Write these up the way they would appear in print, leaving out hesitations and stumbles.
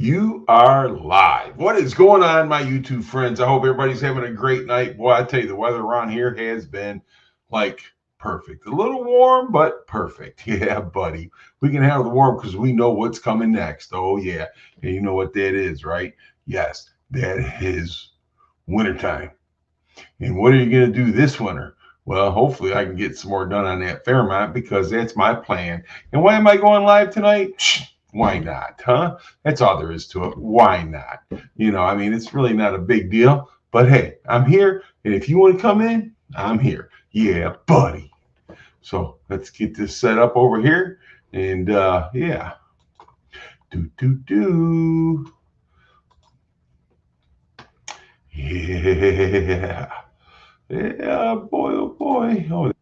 You are live. What is going on, my YouTube friends? I hope everybody's having a great night. Boy, I tell you, the weather around here has been like perfect. A little warm, but perfect. Yeah, buddy. We can handle the warm because we know what's coming next. Oh, yeah. And you know what that is, right? Yes, that is wintertime. And what are you going to do this winter? Well, hopefully I can get some more done on that Fairmont because that's my plan. And why am I going live tonight? Why not, huh? That's all there is to it. Why not? I mean, it's really not a big deal. But hey, I'm here. And if you want to come in, I'm here. Yeah, buddy. So let's get this set up over here. And yeah. Do, do, do. Yeah. Yeah, boy, oh boy. Oh,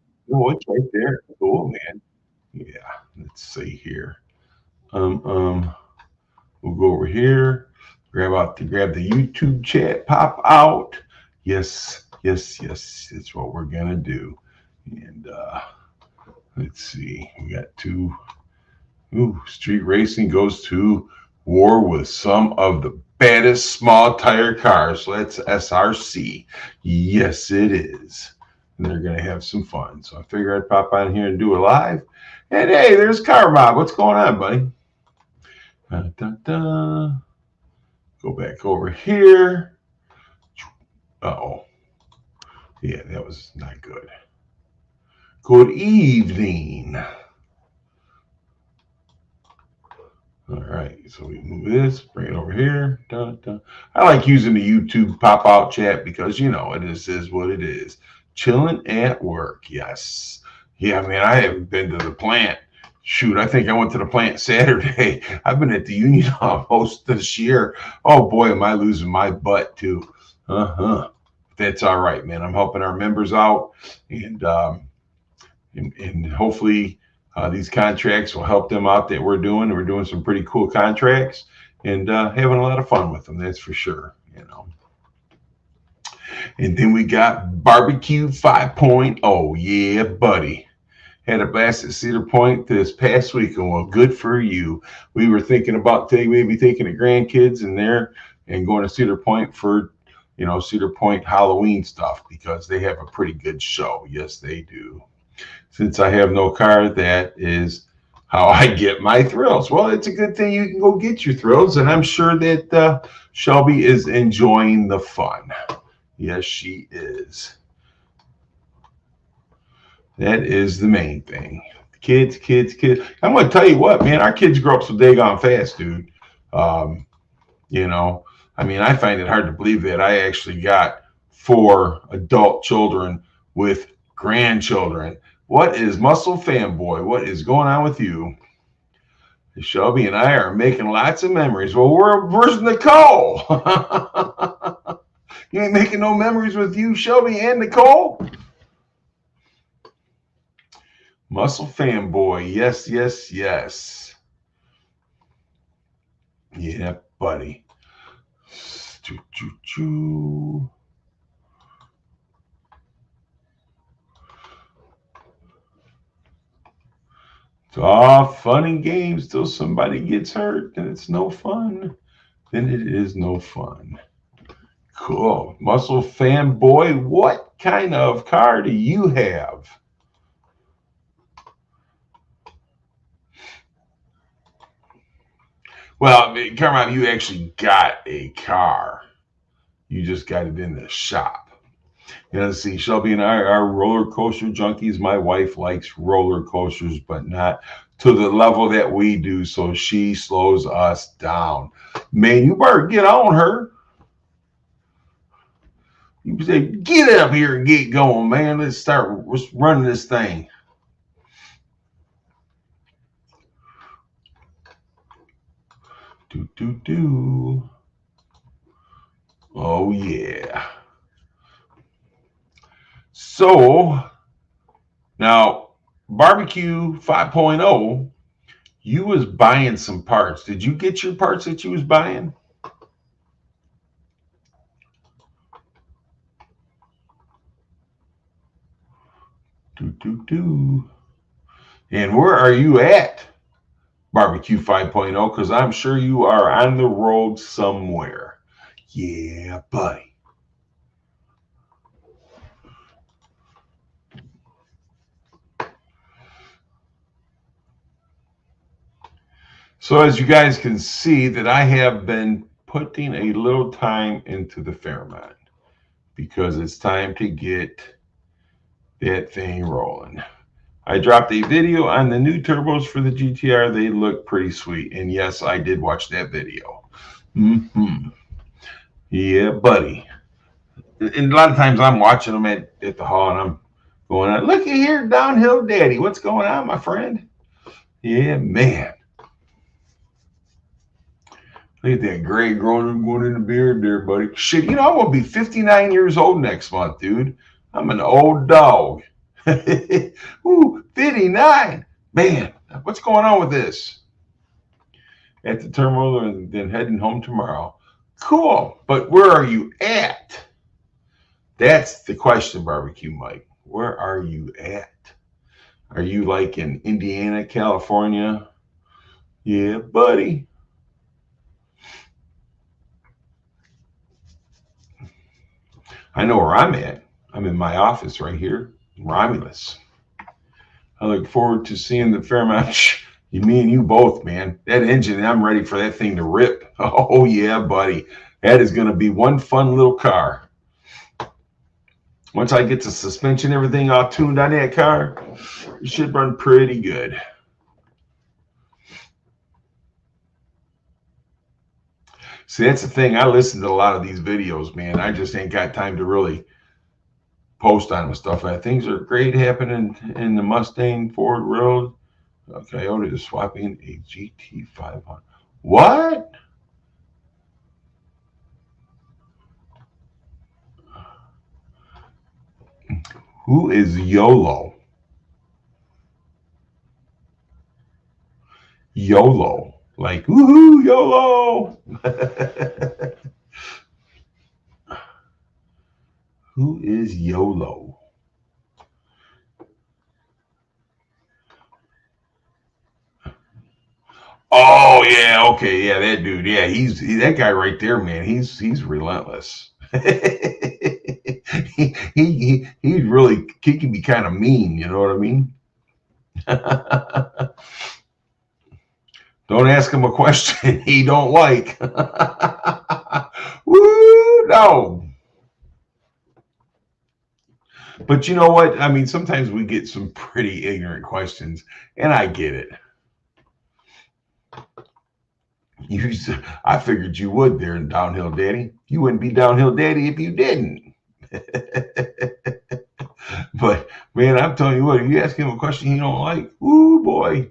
it's right there. Cool, man. Yeah. Let's see here. Um, um, we'll go over here, grab the YouTube chat, pop out. Yes, yes, yes. That's what we're gonna do. And let's see. We got two. Ooh, street racing goes to war with some of the baddest small tire cars. So that's SRC. Yes, it is. And they're going to have some fun. So I figured I'd pop on here and do a live. And hey, there's Car Mob. What's going on, buddy? Dun, dun, dun. Go back over here. Oh, yeah, that was not good. Good evening. All right, so we move this, bring it over here. Dun, dun. I like using the YouTube pop out chat because it is what it is. Chilling at work, yes. Yeah, man, I haven't been to the plant. Shoot, I think I went to the plant Saturday. I've been at the union almost this year. Oh boy, am I losing my butt too. Uh-huh. That's all right, man. I'm helping our members out, and and hopefully these contracts will help them out that we're doing. We're doing some pretty cool contracts and having a lot of fun with them. That's for sure. And then we got Barbecue 5.0. Yeah, buddy. Had a blast at Cedar Point this past weekend. Well, good for you. We were thinking about maybe taking the grandkids in there and going to Cedar Point for, Cedar Point Halloween stuff because they have a pretty good show. Yes, they do. Since I have no car, that is how I get my thrills. Well, it's a good thing you can go get your thrills, and I'm sure that Shelby is enjoying the fun. Yes, she is. That is the main thing. Kids, kids, kids. I'm going to tell you what, man, our kids grow up so daggone fast, dude. Um, you know, I mean, I find it hard to believe that I actually got 4 adult children with grandchildren. What is Muscle Fanboy? What is going on with you? Shelby and I are making lots of memories. Well, where's Nicole? You ain't making no memories with you, Shelby and Nicole? Muscle Fanboy. Yes, yes, yes. Yeah, buddy. Choo, choo, choo. It's all fun and games till somebody gets hurt, and it's no fun. Then it is no fun. Cool. Muscle Fanboy, what kind of car do you have? Well, I mean, come on, you actually got a car. You just got it in the shop. See, Shelby and I are roller coaster junkies. My wife likes roller coasters, but not to the level that we do. So she slows us down. Man, you better get on her. You say, get up here and get going, man. Let's start running this thing. Do, do, do. Oh, yeah. So now, Barbecue 5.0, you was buying some parts. Did you get your parts that you was buying? Do, do, do. And where are you at? Barbecue 5.0, because I'm sure you are on the road somewhere. Yeah, buddy. So as you guys can see that I have been putting a little time into the Fairmont because it's time to get that thing rolling. I dropped a video on the new turbos for the GTR. They look pretty sweet. And yes, I did watch that video. Yeah, buddy. And a lot of times I'm watching them at the hall and I'm going, looky here, Downhill Daddy. What's going on, my friend? Yeah, man. Look at that gray growing in the beard there, buddy. Shit, I'm going to be 59 years old next month, dude. I'm an old dog. Ooh, 59. Man, what's going on with this? At the terminal and then heading home tomorrow. Cool, but where are you at? That's the question, Barbecue Mike. Where are you at? Are you like in Indiana, California? Yeah, buddy. I know where I'm at. I'm in my office right here, Romulus. I look forward to seeing the Fairmont. Me and you both, man. That engine, I'm ready for that thing to rip. Oh, yeah, buddy. That is going to be one fun little car. Once I get the suspension, everything all tuned on that car, it should run pretty good. See, that's the thing. I listen to a lot of these videos, man. I just ain't got time to really post on them stuff. Things are great happening in the Mustang Ford Road. Coyote is swapping a GT500. What? Who is YOLO? YOLO. Like, woohoo, YOLO. Who is YOLO? Oh yeah, okay, yeah, that dude, yeah, he's that guy right there, man. He's relentless. He's really he can be kind of mean, you know what I mean? Don't ask him a question he don't like. Woo, no. But you know what? I mean, sometimes we get some pretty ignorant questions, and I get it. I figured you would there in Downhill Daddy. You wouldn't be Downhill Daddy if you didn't. But man, I'm telling you what, if you ask him a question he don't like, ooh boy.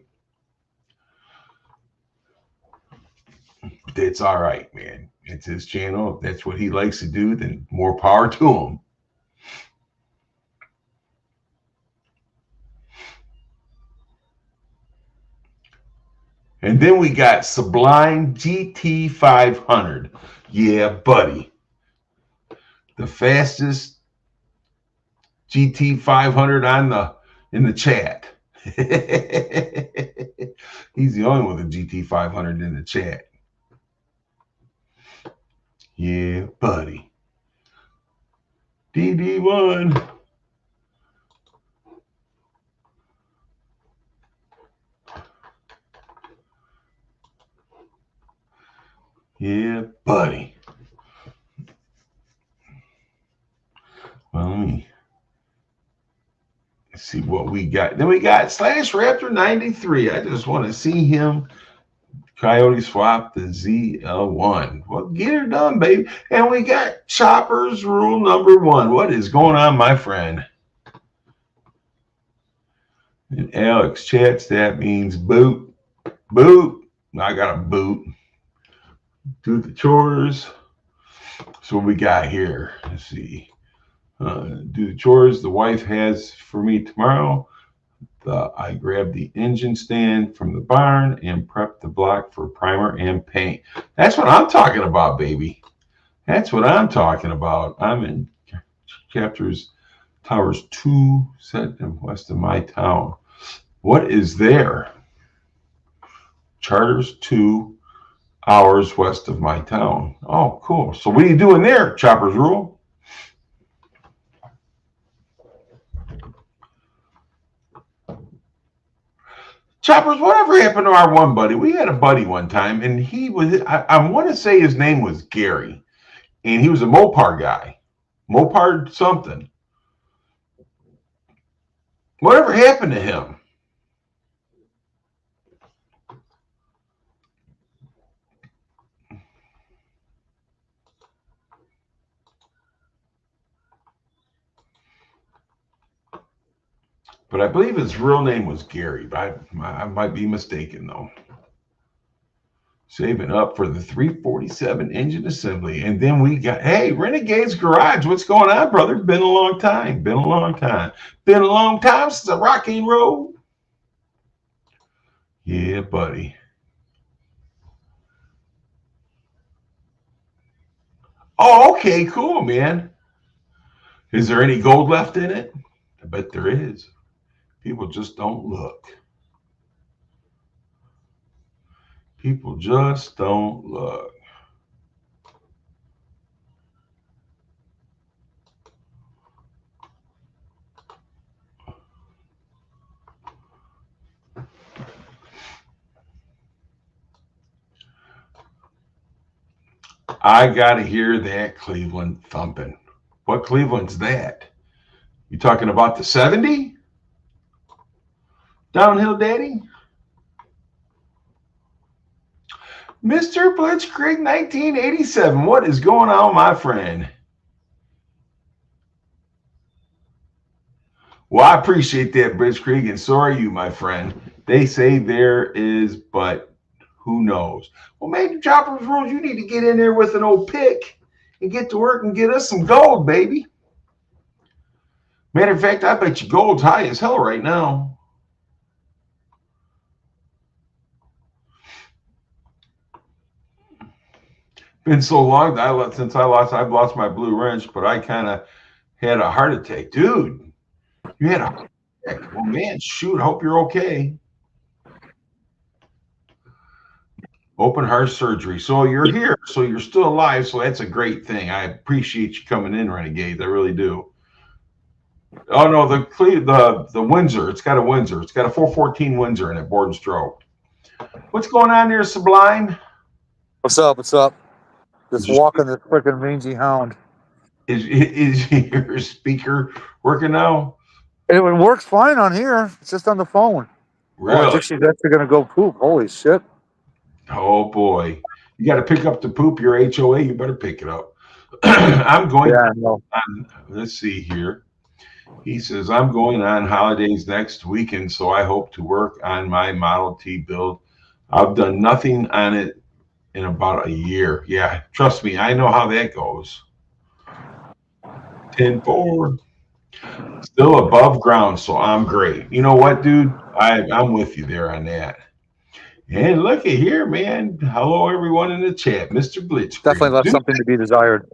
That's all right, man. It's his channel. If that's what he likes to do, then more power to him. And then we got Sublime GT500. Yeah, buddy. The fastest GT500 in the chat. He's the only one with a GT500 in the chat. Yeah, buddy. DD1. Yeah, buddy. Well, let me see what we got. Then we got Slash Raptor 93. I just want to see him. Coyote swap the ZL1. Well, get her done, baby. And we got Chopper's rule number 1. What is going on, my friend? And Alex chats, that means boot. Boot. I got a boot. Do the chores. So what we got here? Let's see. Do the chores the wife has for me tomorrow. I grabbed the engine stand from the barn and prepped the block for primer and paint. That's what I'm talking about, baby. That's what I'm talking about. I'm in Towers 2, set and west of my town. What is there? Charters 2 hours west of my town. Oh, cool. So what are you doing there, Choppers Rule? Choppers, whatever happened to our one buddy? We had a buddy one time, and he was, I want to say his name was Gary, and he was a Mopar guy. Mopar something. Whatever happened to him? But I believe his real name was Gary, but I might be mistaken, though. Saving up for the 347 engine assembly. And then we got, hey, Renegade's Garage. What's going on, brother? Been a long time. Been a long time. Been a long time since I rock and roll. Yeah, buddy. Oh, okay, cool, man. Is there any gold left in it? I bet there is. People just don't look. People just don't look. I got to hear that Cleveland thumping. What Cleveland's that? You talking about the 70? Downhill Daddy? Mr. Blitzkrieg 1987. What is going on, my friend? Well, I appreciate that, Blitzkrieg, and so are you, my friend. They say there is, but who knows? Well, maybe Choppers Rules, you need to get in there with an old pick and get to work and get us some gold, baby. Matter of fact, I bet you gold's high as hell right now. Been so long that I've lost my blue wrench, but I kind of had a heart attack. Dude, you had a heart attack. Well, man, shoot, I hope you're okay. Open heart surgery. So you're here. So you're still alive. So that's a great thing. I appreciate you coming in, Renegade. I really do. Oh no, the Windsor. It's got a Windsor. It's got a 414 Windsor in it, board and stroke. What's going on there, Sublime? What's up? What's up? Just walking this freaking mangy hound. Is your speaker working now? It works fine on here. It's just on the phone. Really? Oh, I think she's actually gonna go poop. Holy shit! Oh boy, you got to pick up the poop. Your HOA, you better pick it up. I'm going. Yeah, no. Let's see here. He says I'm going on holidays next weekend, so I hope to work on my Model T build. I've done nothing on it in about a year. Yeah, trust me, I know how that goes. 10-4. Still above ground, so I'm great. You know what, dude? I'm with you there on that. And look at here, man. Hello, everyone in the chat. Mr. Blitz. Definitely left something to be desired.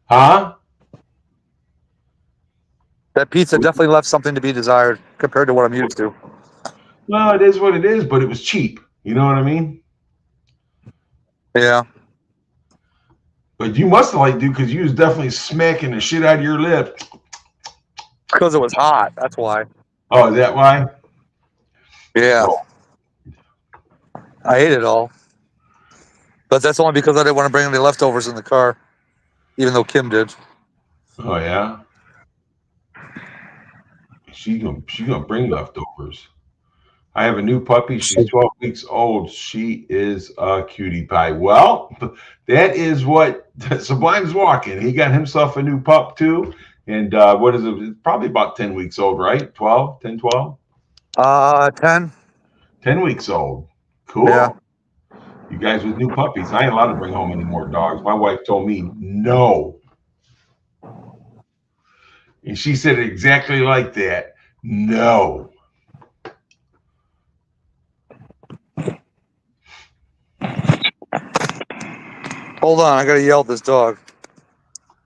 Huh? That pizza definitely left something to be desired compared to what I'm used to. Well, it is what it is, but it was cheap. You know what I mean? Yeah. But you must have liked, dude, because you was definitely smacking the shit out of your lip. Because it was hot. That's why. Oh, is that why? Yeah. Oh. I ate it all. But that's only because I didn't want to bring any leftovers in the car, even though Kim did. Oh yeah. She's gonna bring leftovers. I have a new puppy. She's 12 weeks old. She is a cutie pie. Well, that is what Sublime's walking. He got himself a new pup too. And what is it? It's probably about 10 weeks old, right? 12, 10, 12? 10. 10 weeks old. Cool. Yeah. You guys with new puppies. I ain't allowed to bring home any more dogs. My wife told me no. And she said it exactly like that. No. Hold on, I gotta yell at this dog.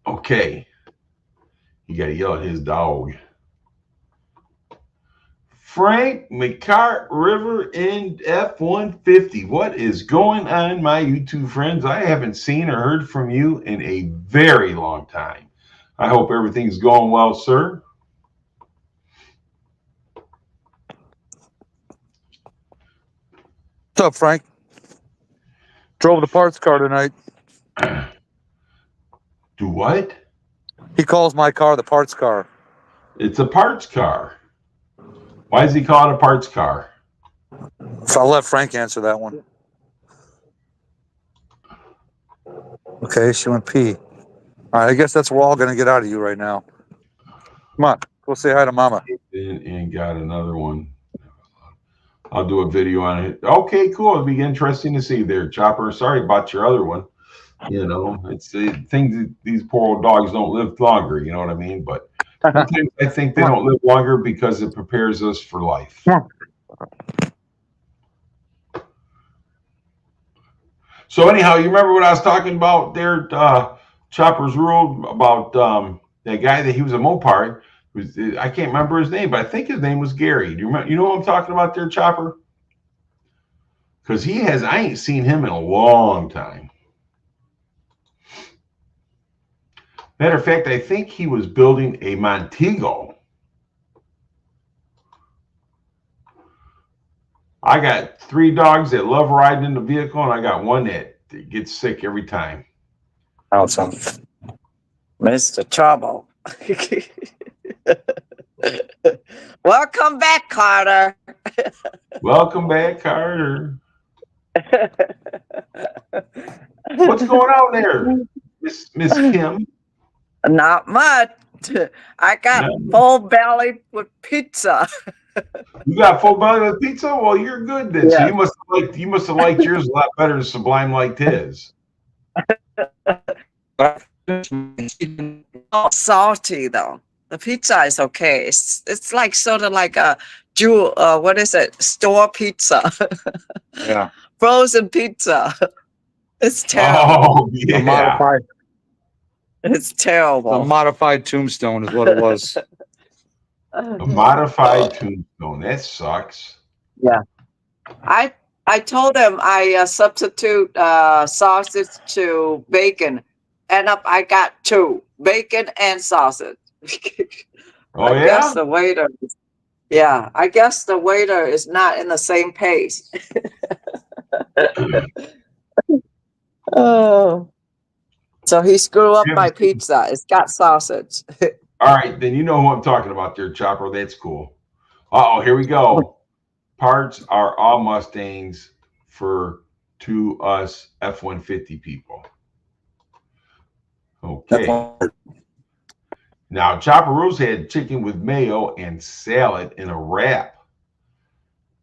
Okay. You gotta yell at his dog. Frank McCart River in F-150. What is going on, my YouTube friends? I haven't seen or heard from you in a very long time. I hope everything's going well, sir. What's up, Frank? Drove the parts car tonight. Do what? He calls my car the parts car. It's a parts car. Why does he call it a parts car? So I'll let Frank answer that one. Okay, she went pee. All right, I guess that's what we're all going to get out of you right now. Come on, go say hi to Mama. And got another one. I'll do a video on it. Okay, cool. It'll be interesting to see there, Chopper. Sorry about your other one. You know, it's things. These poor old dogs don't live longer. You know what I mean? But sometimes I think they don't live longer because it prepares us for life. So anyhow, you remember what I was talking about there, Chopper's Rule, about that guy that he was a Mopar. I can't remember his name, but I think his name was Gary. Do you remember? You know what I'm talking about there, Chopper? Because I ain't seen him in a long time. Matter of fact, I think he was building a Montego. I got 3 dogs that love riding in the vehicle, and I got one that gets sick every time. Awesome. Mr. Trouble. Welcome back, Carter. Welcome back, Carter. What's going on there, Miss Kim? Not much. I got full belly with pizza. You got full belly with pizza? Well, you're good then. Yeah. So you must have liked yours a lot better than Sublime liked his. Not salty though. The pizza is okay. It's like sort of like a jewel. What is it? Store pizza. Yeah. Frozen pizza. It's terrible. Oh, yeah. It's terrible. A modified tombstone is what it was. A modified tombstone. That sucks. Yeah. I told him I substitute sausage to bacon. End up I got 2, bacon and sausage. Oh, I yeah? guess the waiter. Yeah, I guess the waiter is not in the same pace. Oh. So he screwed up my pizza. It's got sausage. All right, then you know who I'm talking about there, Chopper. That's cool. Uh-oh, here we go. Parts are all Mustangs to us F-150 people. Okay. Now, Chopper Rose had chicken with mayo and salad in a wrap.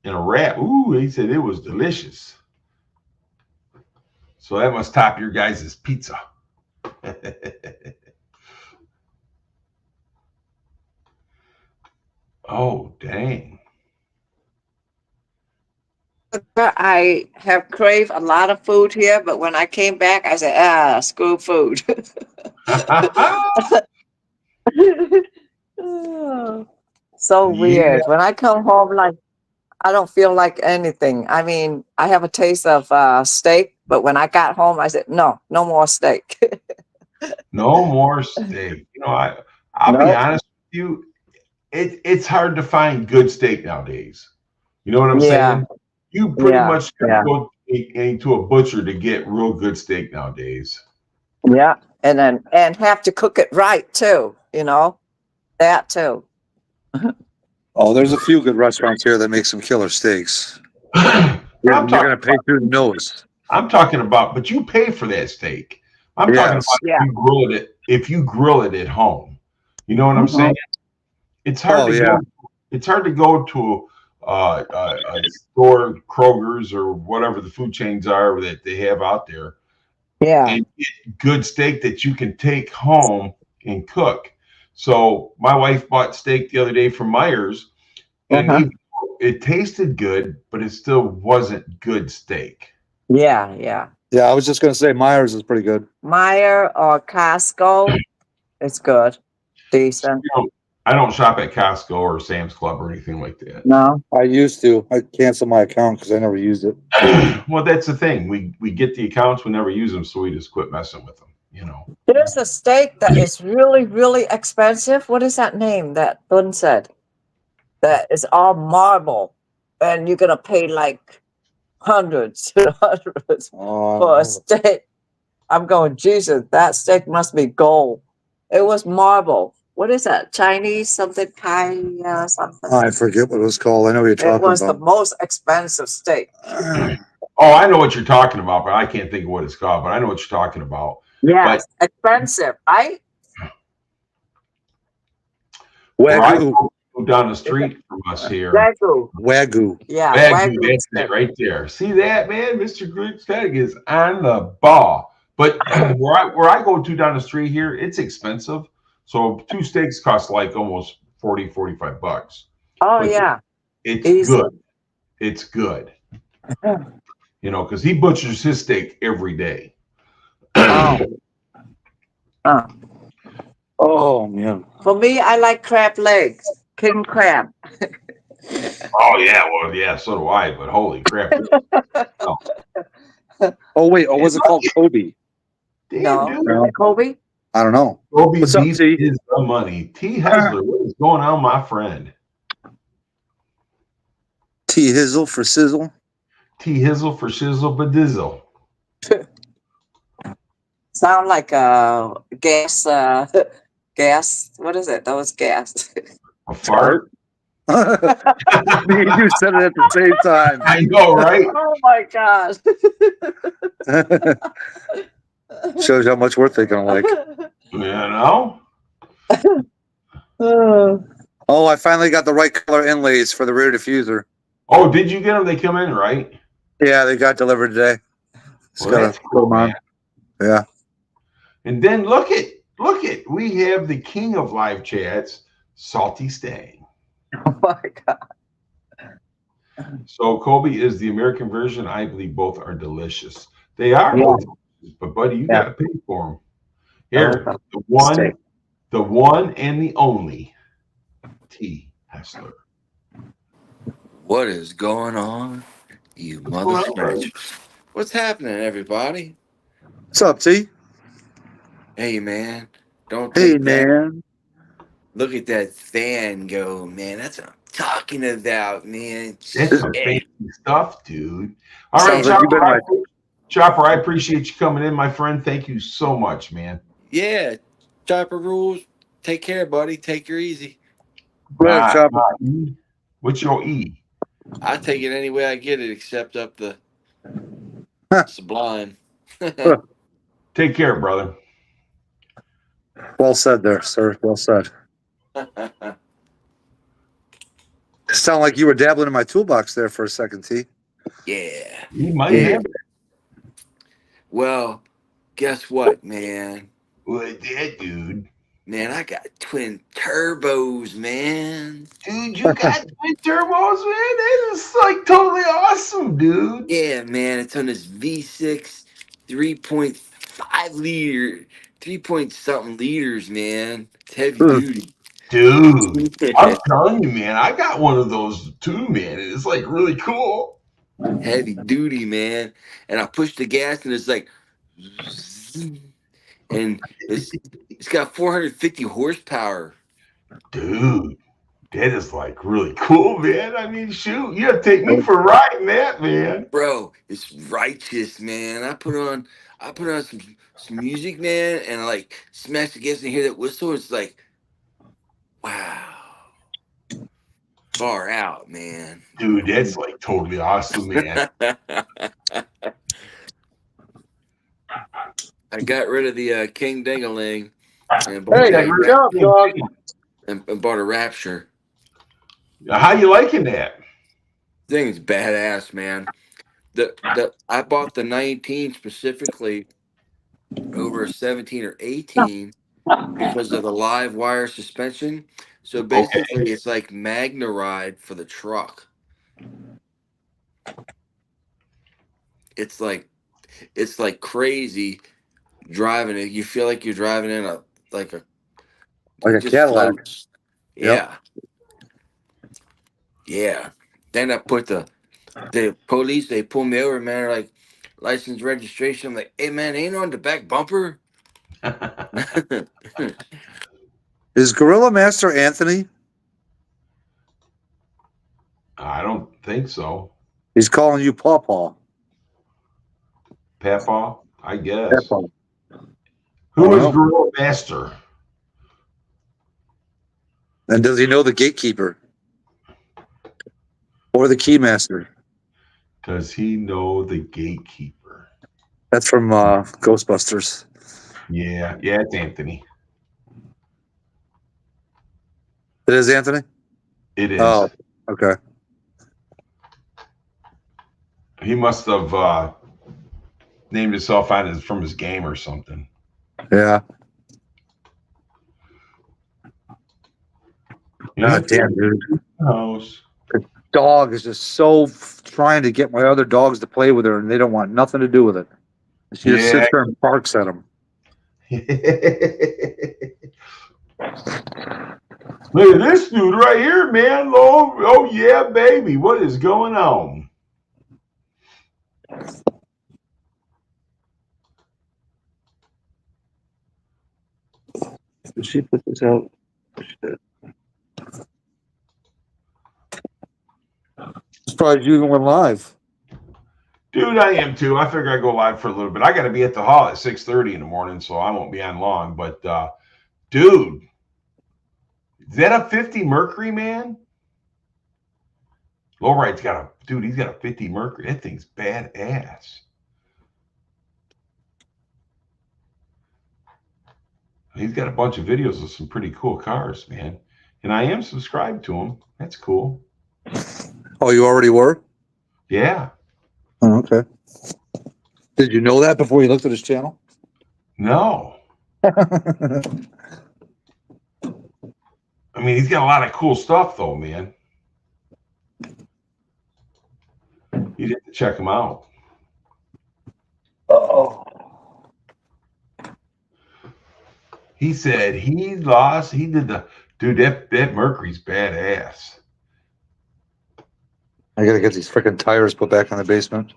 Ooh, he said it was delicious. So that must top your guys' pizza. Oh, dang. I have craved a lot of food here, but when I came back, I said, screw food. So weird. When I come home, like, I don't feel like anything. I mean, I have a taste of steak, but when I got home, I said, no more steak. No more steak. You know, I'll be honest with you. It's hard to find good steak nowadays. You know what I'm saying? You pretty much go into a butcher to get real good steak nowadays. Yeah, and have to cook it right too. You know, that too. Oh, there's a few good restaurants here that make some killer steaks. You're going to pay through the nose. I'm talking about, but you pay for that steak. I'm talking about if you grill it at home. You know what I'm saying? It's hard it's hard to go to a store, Kroger's or whatever the food chains are that they have out there. Yeah. And get good steak that you can take home and cook. So my wife bought steak the other day from Myers, and it tasted good, but it still wasn't good steak. Yeah. Yeah, I was just going to say Myers is pretty good. Meyer or Costco, it's good, decent. You know, I don't shop at Costco or Sam's Club or anything like that. No. I used to. I canceled my account because I never used it. Well, that's the thing. We get the accounts, we never use them, so we just quit messing with them. You know. There's a steak that is really, really expensive. What is that name that Bun said? That is all marble, and you're gonna pay like hundreds, hundreds for a steak. I'm going, Jesus, that steak must be gold. It was marble. What is that? Chinese something Kai something. I forget what it was called. I know what you're It talking was the about. most expensive steak. Oh, I know what you're talking about, but I can't think of what it's called. But I know what you're talking about. Yes, expensive, right? Where I Wagyu. go down the street from us here. Wagyu. Wagyu. Yeah, Wagyu, Wagyu that's steak. it right there. See that, man? Mr. Grigstag is on the ball. But where I go to down the street here, it's expensive. So 2 steaks cost like almost 40, 45 bucks. Oh But yeah. it's Easy. good. It's good. You know, because he butchers his steak every day. Oh. Oh man. For me, I like crab legs, king crab. Oh yeah, well yeah, so do I. But holy crap! Oh wait. Oh, what's it called? Kobe. Damn, No, dude. No. Kobe. I don't know. Kobe What's up, beef T? is the money. T. Hessler, what is going on, my friend? T Hizzle for sizzle. T. Hizzle for shizzle badizzle. Sound like a gas. Gas. What is it? Those gas. A fart? Me and you said it at the same time. I know, right? Oh my gosh. Shows you how much work they're gonna like. You know? Oh, I finally got the right color inlays for the rear diffuser. Oh, did you get them? They come in, right? Yeah, they got delivered today. Just Well, gotta that's put cool, them on. man. Yeah. And then look it. We have the king of live chats, Salty Stang. Oh my god. So Kobe is the American version. I believe both are delicious. They are Yeah. both delicious, but buddy, you Yeah. gotta pay for them. Here, Oh, the one and the only T. Hessler. What is going on, you What's mother going on, bro? scratchers? What's happening, everybody? What's up, T? Hey, man. Don't Hey, take that. man. Look at that fan go, man. That's what I'm talking about, man. That's some Shit. fancy stuff, dude. All right, Sounds like you've been Chopper, I appreciate you coming in, my friend. Thank you so much, man. Yeah, Chopper rules. Take care, buddy. Take her easy. Right, Chopper. E. What's your E? I take it any way I get it, except up the Sublime. Take care, brother. Well said there, sir. Well said. Sound like you were dabbling in my toolbox there for a second, T. Yeah. You might Yeah. have. Well, guess what, man? What that, dude? Man, I got twin turbos, man. Dude, you got twin turbos, man? That is like totally awesome, dude. Yeah, man, it's on this V6 3.5 liter, 3 point something liters, man. It's heavy duty. Dude, I'm telling you, man, I got one of those too, man. It's like really cool. Heavy duty, man. And I push the gas and it's like, and it's got 450 horsepower. Dude, that is like really cool, man. I mean, shoot, you have to take me for riding that, man. Bro, it's righteous, man. I put on some music, man, and I like smash the gas and hear that whistle. It's like, wow. Far out, man. Dude, that's like totally awesome, man. I got rid of the King Dingaling and Hey, bought, good job, dog. and bought a Rapture. How you liking that? Thing's badass, man. I bought the 19 specifically over a 17 or 18 because of the live wire suspension. So basically, it's like MagneRide for the truck. It's like crazy driving it. You feel like you're driving in a Cadillac. floats. Yeah. Yeah. Then I put the police, they pull me over, man. They're like, license registration. I'm like, hey, man, ain't on the back bumper. Is Gorilla Master Anthony? I don't think so. He's calling you Pawpaw. Papa, I guess. Pawpaw. Who is Well. Gorilla Master? And does he know the gatekeeper? Or the keymaster? Does he know the gatekeeper? That's from Ghostbusters. Yeah, it's Anthony. It is Anthony? It is. Oh, okay. He must have named himself from his game or something. Yeah. Yeah, Damn, dude. House. Dog is just so trying to get my other dogs to play with her, and they don't want nothing to do with it. She just sits there and barks at them. Look at this dude right here, man. Oh yeah, baby. What is going on? Did she put this out? Surprised you even went live. Dude, I am too. I figure I go live for a little bit. I got to be at the hall at 6:30 in the morning, so I won't be on long. But dude, is that a 50 Mercury, man? Lowright's he's got a 50 Mercury. That thing's badass. He's got a bunch of videos of some pretty cool cars, man. And I am subscribed to him. That's cool. Oh, you already were? Yeah. Oh, okay. Did you know that before you looked at his channel? No. I mean, he's got a lot of cool stuff, though, man. You'd have to check him out. Oh. He said he lost. He did that Mercury's badass. I gotta get these freaking tires put back in the basement.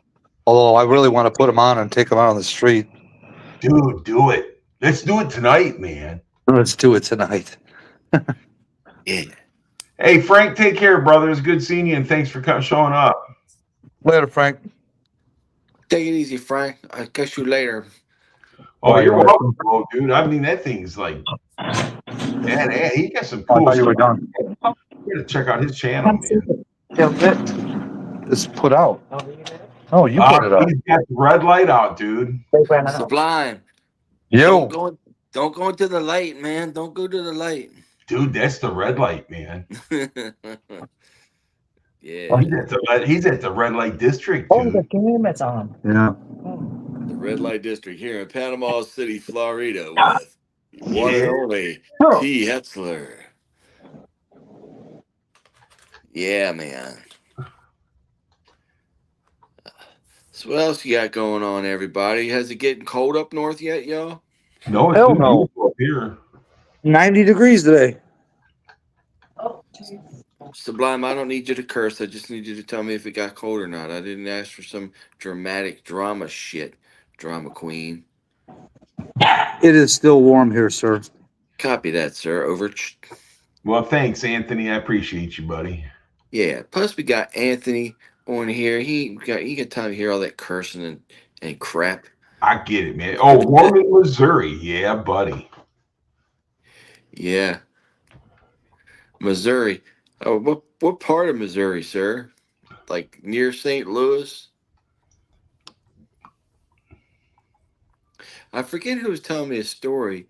Although I really want to put them on and take them out on the street. Dude, do it. Let's do it tonight, man. Let's do it tonight. Yeah. Hey, Frank, take care, brother. It's good seeing you, and thanks for showing up. Later, Frank. Take it easy, Frank. I'll catch you later. Oh, you're you're welcome, bro, dude. I mean, that thing's like, man, he got some I cool thought you were stuff. done. You gotta check out his channel, man. Feel good. It's put out. Oh, you put it out. He's got the red light out, dude. Sublime. You. Don't go into the light, man. Don't go to the light. Dude, that's the red light, man. Yeah. He's at the red light district, Oh, dude. the game is on. Yeah. The red light district here in Panama City, Florida, with one and only T. Hetzler. Yeah, man. So what else you got going on, everybody? Has it getting cold up north yet, y'all? No, it's Hell too no. beautiful up here. 90 degrees today. Oh, Sublime, I don't need you to curse. I just need you to tell me if it got cold or not. I didn't ask for some dramatic drama shit, drama queen. It is still warm here, sir. Copy that, sir. Over. Well, thanks, Anthony. I appreciate you, buddy. Yeah. Plus, we got Anthony on here. He got time to hear all that cursing and crap. I get it, man. Oh, Warren, Missouri. Yeah, buddy. Yeah. Missouri. Oh, what part of Missouri, sir? Like near St. Louis? I forget who was telling me a story.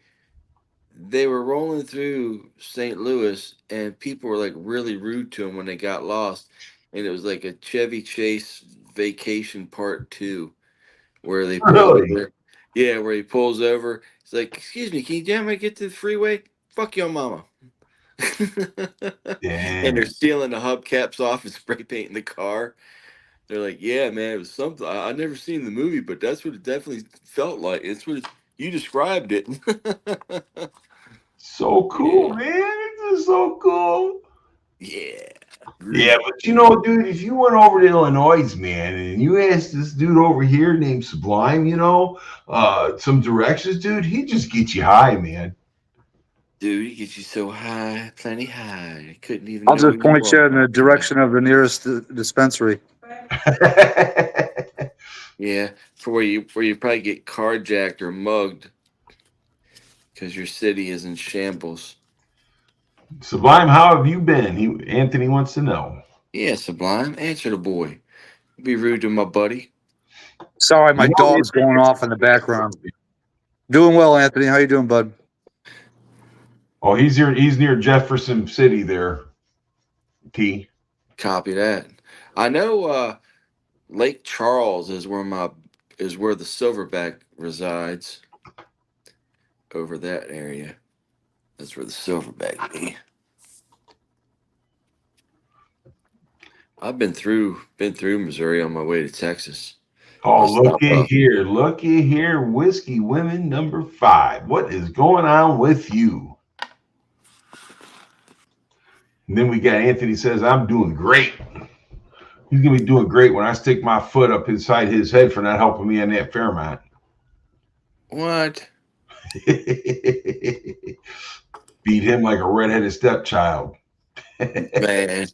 They were rolling through St. Louis and people were like really rude to them when they got lost. And it was like a Chevy Chase Vacation Part 2 where they pull Really? over. Yeah, where he pulls over. It's like, excuse me, can you jam me get to the freeway? Fuck your mama. And they're stealing the hubcaps off and spray painting the car. They're like, yeah, man, it was something. I never seen the movie, but that's what it definitely felt like. It's what you described it. So cool, Yeah. man. is so cool. Yeah. Yeah, but you know, dude, if you went over to Illinois, man, and you asked this dude over here named Sublime, some directions, dude, he'd just get you high, man. Dude, he gets you so high, plenty high. I couldn't even I'll know where just you point were. you in the direction of the nearest dispensary. Yeah, for where you probably get carjacked or mugged because your city is in shambles. Sublime, how have you been? Anthony wants to know. Yeah, Sublime, answer the boy. Be rude to my buddy. Sorry, my dog's going off in the background. Doing well, Anthony. How you doing, bud? Oh, he's here. He's near Jefferson City there. T. Copy that. I know Lake Charles is where the silverback resides. Over that area. That's where the silverback be. I've been through Missouri on my way to Texas. Oh, I'll stop off. looky here, Whiskey Women number 5. What is going on with you? And then we got Anthony says, I'm doing great. He's going to be doing great when I stick my foot up inside his head for not helping me on that Fairmont. What? Beat him like a redheaded stepchild. Man.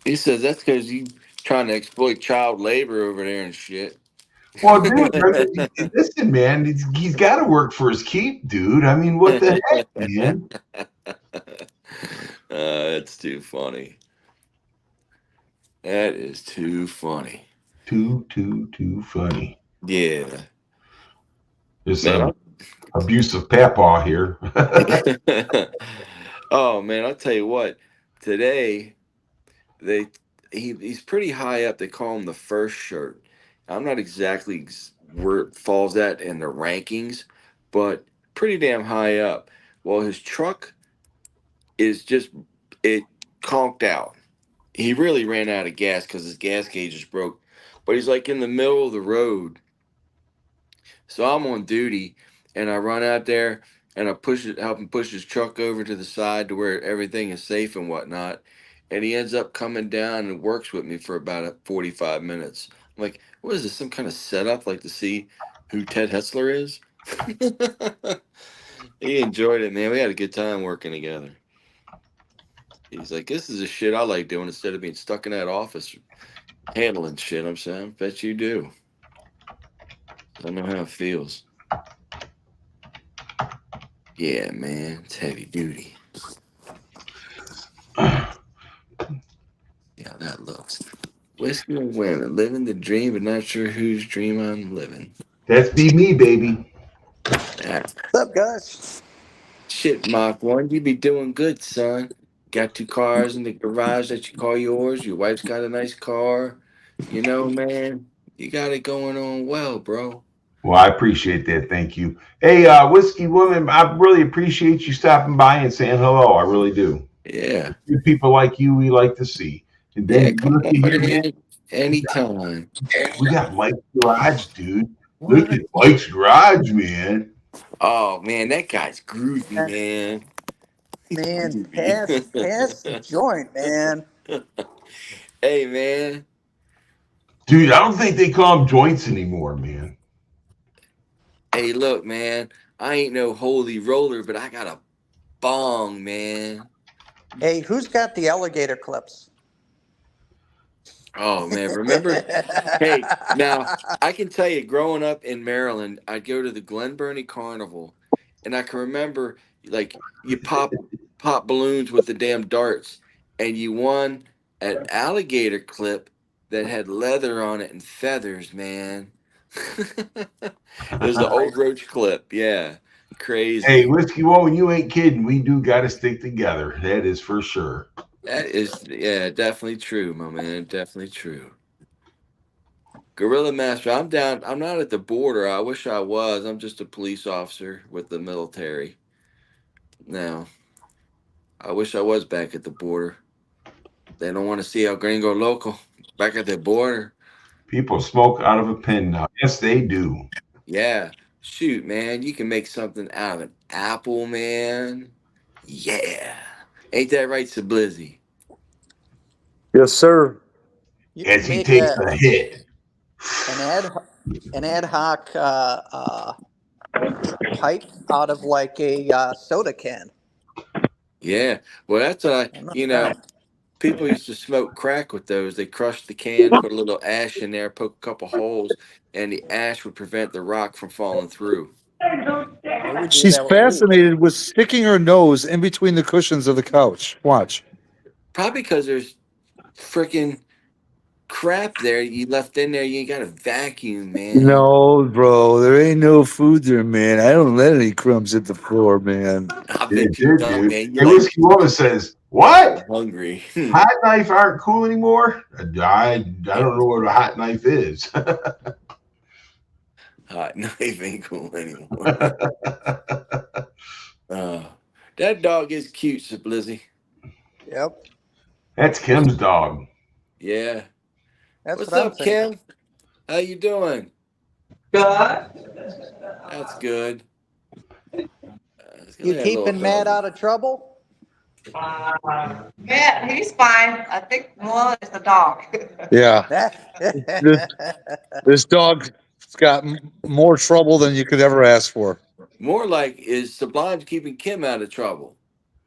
He says that's because you trying to exploit child labor over there and shit. Well, dude, listen, man, he's got to work for his keep, dude. I mean, what the heck, man? That's too funny. That is too funny. Too funny. Yeah. There's some abusive papaw here. Oh man, I'll tell you what. Today, he's pretty high up. They call him the first shirt. I'm not exactly where it falls at in the rankings, but pretty damn high up. Well, his truck is it conked out. He really ran out of gas because his gas gauge is broke. But he's like in the middle of the road. So I'm on duty and I run out there and I help him push his truck over to the side to where everything is safe and whatnot. And he ends up coming down and works with me for about 45 minutes. I'm like, what is this? Some kind of setup, like to see who Ted Hetzler is? He enjoyed it, man. We had a good time working together. He's like, this is the shit I like doing instead of being stuck in that office handling shit. I'm saying, I bet you do. I know how it feels. Yeah, man. It's heavy duty. Yeah, that looks. Whiskey and women, living the dream, but not sure whose dream I'm living. That's be me, baby. What's up, guys? Shit, Mach 1, you be doing good, son. Got 2 cars in the garage that you call yours. Your wife's got a nice car. You know, man, you got it going on well, bro. Well, I appreciate that. Thank you. Hey, Whiskey Woman, I really appreciate you stopping by and saying hello. I really do. Yeah. Good people like you, we like to see. And then Yeah, come on, here, man. Anytime. We got Mike's Garage, dude. Look at Mike's Garage, man. Oh, man, that guy's groovy, man. Man, pass the joint, man. Hey, man. Dude, I don't think they call them joints anymore, man. Hey, look, man. I ain't no holy roller, but I got a bong, man. Hey, who's got the alligator clips? Oh, man. Remember? Hey, now, I can tell you, growing up in Maryland, I'd go to the Glen Burnie Carnival, and I can remember, like, you pop balloons with the damn darts, and you won an alligator clip that had leather on it and feathers, man. It was the old roach clip. Yeah. Crazy. Hey, Whiskey Woman, you ain't kidding. We do got to stick together. That is for sure. That is, yeah, definitely true, my man. Definitely true. Gorilla Master, I'm down. I'm not at the border. I wish I was. I'm just a police officer with the military. Now, I wish I was back at the border. They don't want to see El Gringo Loco back at the border. People smoke out of a pen now. Yes, they do. Yeah. Shoot, man. You can make something out of an apple, man. Yeah. Ain't that right, Sablizzy? Yes, sir. You As can he make takes a hit. an ad hoc pipe out of like a soda can. Yeah. Well, that's what I'm not you know. bad. People used to smoke crack with those. They crushed the can, put a little ash in there, poke a couple holes, and the ash would prevent the rock from falling through. They would do She's that with weed. fascinated with sticking her nose in between the cushions of the couch. Watch. Probably because there's freaking crap there you left in there. You got to vacuum, man. No, bro, there ain't no food there, man. I don't let any crumbs hit the floor, man. I Yeah, bet you dude, don't, dude. man. You Hey, like Whiskey Woman says, what? hungry. Hot knife aren't cool anymore? I don't know what a hot knife is. Hot knife ain't cool anymore. That dog is cute, Blizzy. Yep, That's Kim's dog. Yeah. that's What's what I'm up, thinking. Kim? How you doing? Good. That's good. It's You gonna have a little keeping Matt doggy. out of trouble? Yeah, he's fine. I think more is the dog. Yeah, this dog's got more trouble than you could ever ask for. More like is Sublime keeping Kim out of trouble?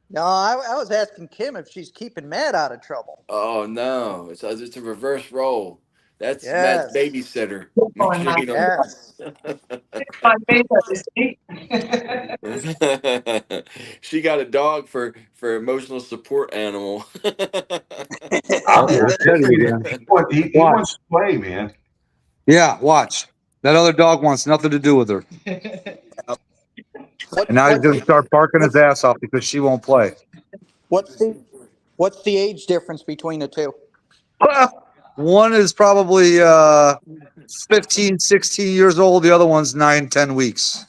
No, I was asking Kim if she's keeping Matt out of trouble. Oh no, it's a reverse role. That's Matt's Yes, babysitter. Make Oh, sure nice. you don't. yes. My favorite, see? She got a dog for emotional support animal. Oh, there's Teddy again. He Watch. wants to play, man. Yeah, watch. That other dog wants nothing to do with her. What And now he's what's going to start barking his ass off because she won't play. what's the what's the age difference between the two? One is probably 15, 16 years old. The other one's 9, 10 weeks.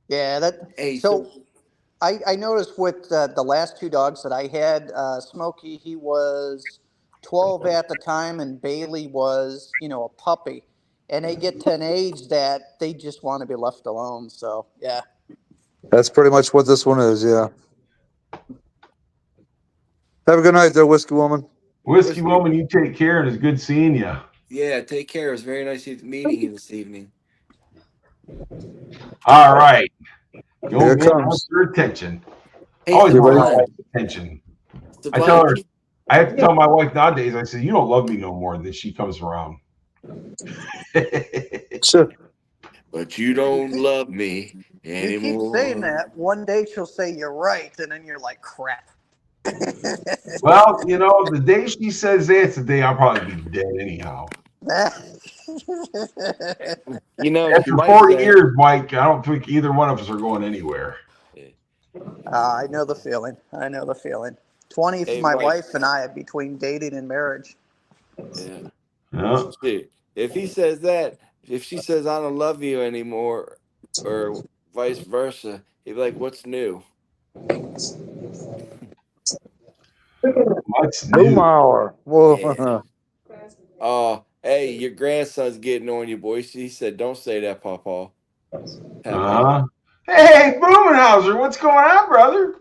Yeah, that. Hey, So I noticed with the last two dogs that I had, Smokey, he was 12 at the time, and Bailey was, a puppy. And they get to an age that they just want to be left alone. So, yeah. That's pretty much what this one is, yeah. Have a good night there, Whiskey Woman. Whiskey Woman, you take care, and it's good seeing you. yeah, take care. It was very nice meeting you this evening. All right. Here Don't it get comes. your attention. Hey, Always want my Sublime. wife's attention. I Sublime, tell her, I have to tell my wife nowadays, I say, you don't love me no more than she comes around. Sure. but you don't love me You anymore. keep saying that. One day she'll say you're right, and then you're like, crap. Well, the day she says that's the day I'll probably be dead anyhow. You know, she After might 40 say, years, Mike, I don't think either one of us are going anywhere. I know the feeling. 20 for hey, my Mike. wife and I between dating and marriage. Yeah. Yeah. Shit. If he says that, if she says I don't love you anymore, or vice versa, he'd be like, "What's new?" What's Boom new? hour. Whoa. Yeah. Oh, hey, your grandson's getting on you, boy. He said, "Don't say that, Papa." Uh-huh. Hey, Blumenhauser, what's going on, brother?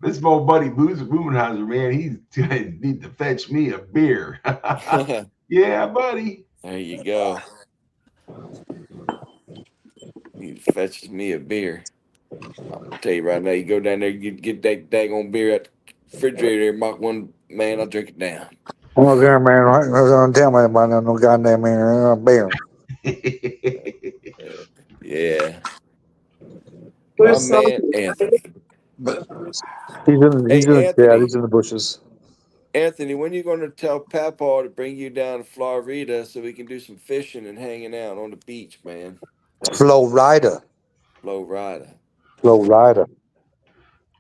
This old buddy Blumenhauser, man, he's gonna need to fetch me a beer. Yeah, buddy. There you go. He fetches me a beer. I'll tell you right now, you go down there, get that daggone beer at the refrigerator, mark one, man, I'll drink it down. Oh, there, man. I don't tell me about no goddamn beer. Yeah. My man, Anthony. He's in Hey, the chat. Anthony. He's in the bushes. Anthony, when you going to tell Papa to bring you down to Florida so we can do some fishing and hanging out on the beach, man? Florida. Florida. Florida.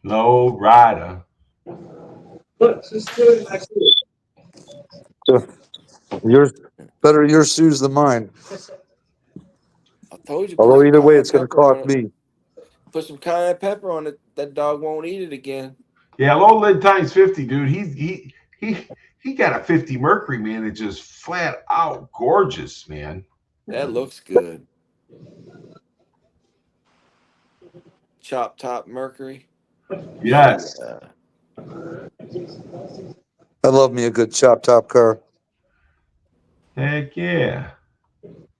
Low rider. Yours better your shoes than mine. I told you. Although either way, it's going to cost me. Put some cayenne pepper on it. That dog won't eat it again. Yeah, low lid times 50, dude. He got a 50 Mercury, man. It's just flat out gorgeous, man. That looks good. Chop top Mercury. Yes. Yeah. I love me a good chop top car. Heck yeah.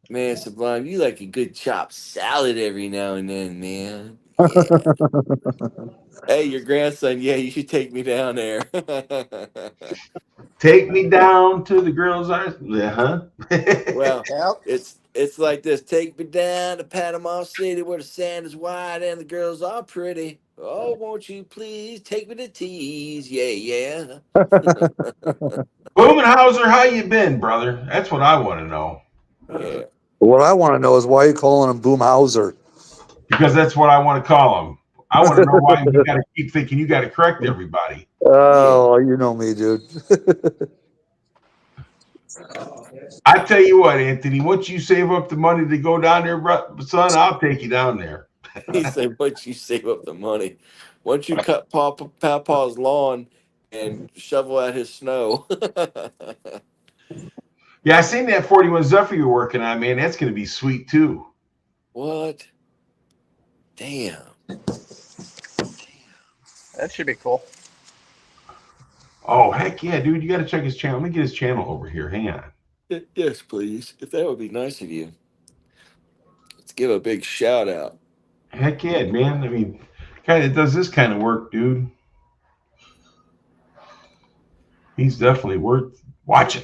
Man, Sublime, you like a good chopped salad every now and then, man. Yeah. Hey, your grandson, yeah, you should take me down there. Take me down to the girls' eyes. Yeah, huh? Well, Yep. it's like this. Take me down to Panama City where the sand is white and the girls are pretty. Oh, won't you please take me to tease? Yeah, yeah. Blumenhauser, how you been, brother? That's what I want to know. Yeah. What I want to know is why you calling him Boomhauser? Because that's what I want to call him. I want to know why you got to keep thinking you got to correct everybody. Oh, you know me, dude. I tell you what, Anthony, once you save up the money to go down there, son, I'll take you down there. He said, once you save up the money, once you cut Papa's lawn and shovel out his snow. Yeah, I seen that 41 Zephyr you're working on, man. That's going to be sweet too. What? Damn. That should be cool. Oh, heck yeah, dude. You got to check his channel. Let me get his channel over here. Hang on. Yes, please. If that would be nice of you. Let's give a big shout out. Heck yeah, man. I mean, guy that does this kind of work, dude. He's definitely worth watching.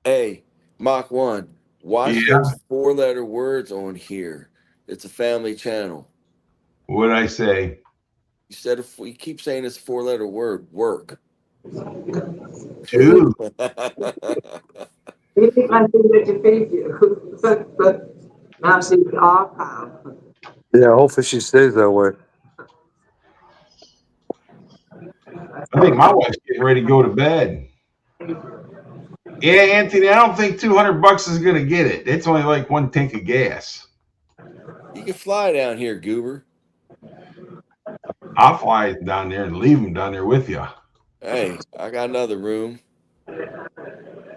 Hey, Mach 1, watch Yeah. those 4-letter words on here. It's a family channel. What'd I say? You said if we keep saying this 4-letter word, work. Dude. You think I think that you feed you, but now she's off. Yeah, hopefully she stays that way. I think my wife's getting ready to go to bed. Yeah, Anthony, I don't think $200 is gonna get it. It's only like one tank of gas. You can fly down here, Goober. I'll fly down there and leave them down there with you. Hey, I got another room.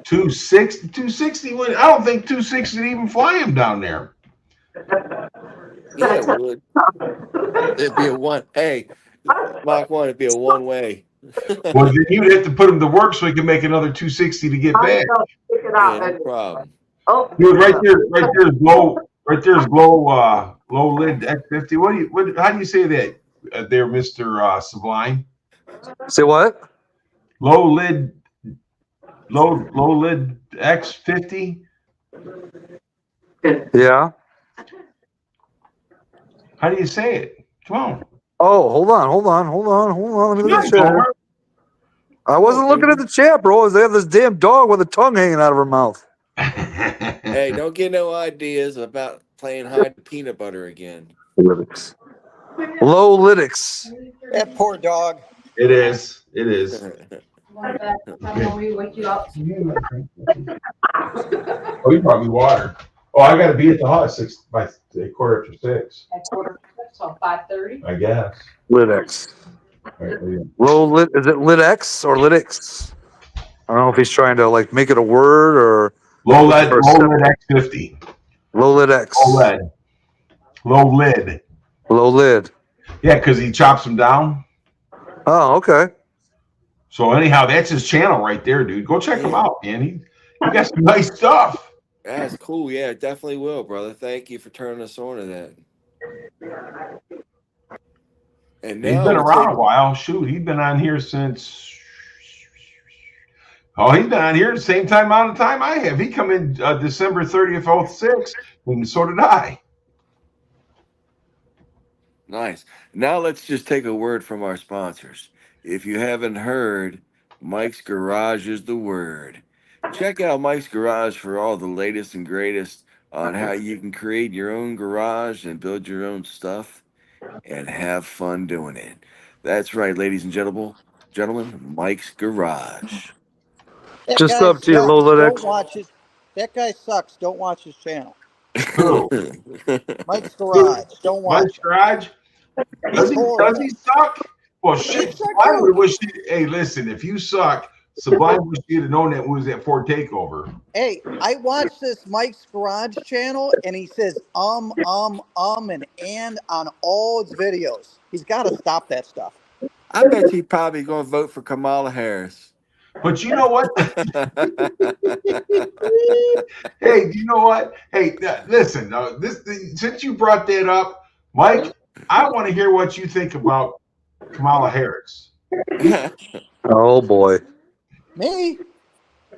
260. I don't think 260 would even fly him down there. Yeah, it would. It'd be a one. Hey, Mach 1, it'd be a one way. Well, then you'd have to put him to work so he can make another 260 to get back. Yeah, no problem. Dude, right there's low lid X50. How do you say that there, Mr. Sublime? Say what? Low lid X50. Yeah. How do you say it? Come on. Oh, hold on. Let me look at the chat. Gomer. I wasn't looking at the chat, bro. They have this damn dog with a tongue hanging out of her mouth. Hey, don't get no ideas about playing hide the peanut butter again. Lytics. Low lytics. That poor dog. It is. It is. Wake you up. Oh, you brought me water. Oh, I got to be at the house by 6:15. At 4:45, so 5:30. I guess. Lytics. All right, there you go. Low lit. Is it Lytx or Lytics? I don't know if he's trying to like make it a word or Low lid X50. low Lytx. Low lid. Low lid. Yeah, because he chops them down. Oh, okay. So anyhow, that's his channel right there, dude. Go check him out, man. He got some nice stuff. That's cool. Yeah, definitely will, brother. Thank you for turning us on to that. And He's now been we'll around take- a while. Shoot, he's been on here since. Oh, he's been on here the same amount of time I have. He come in December 30th, 06, and so did I. Nice. Now let's just take a word from our sponsors. If you haven't heard, Mike's Garage is the word. Check out Mike's Garage for all the latest and greatest on how you can create your own garage and build your own stuff and have fun doing it. That's right, ladies and gentlemen, Mike's Garage. That Just guy up to you, sucks. low lytics. Don't watch his. That guy sucks. Don't watch his channel. Who? Mike's Garage. Don't watch Mike's him. Garage? Does he suck? Well, shit. suck Sublime too. would wish hey, listen, if you suck, Sublime wish you'd have known that was at Fort Takeover. Hey, I watched this Mike's Garage channel, and he says and on all his videos. He's got to stop that stuff. I bet you probably going to vote for Kamala Harris. But you know what? Hey, you know what? Hey, listen. Since you brought that up, Mike, I want to hear what you think about Kamala Harris. Oh boy. Me?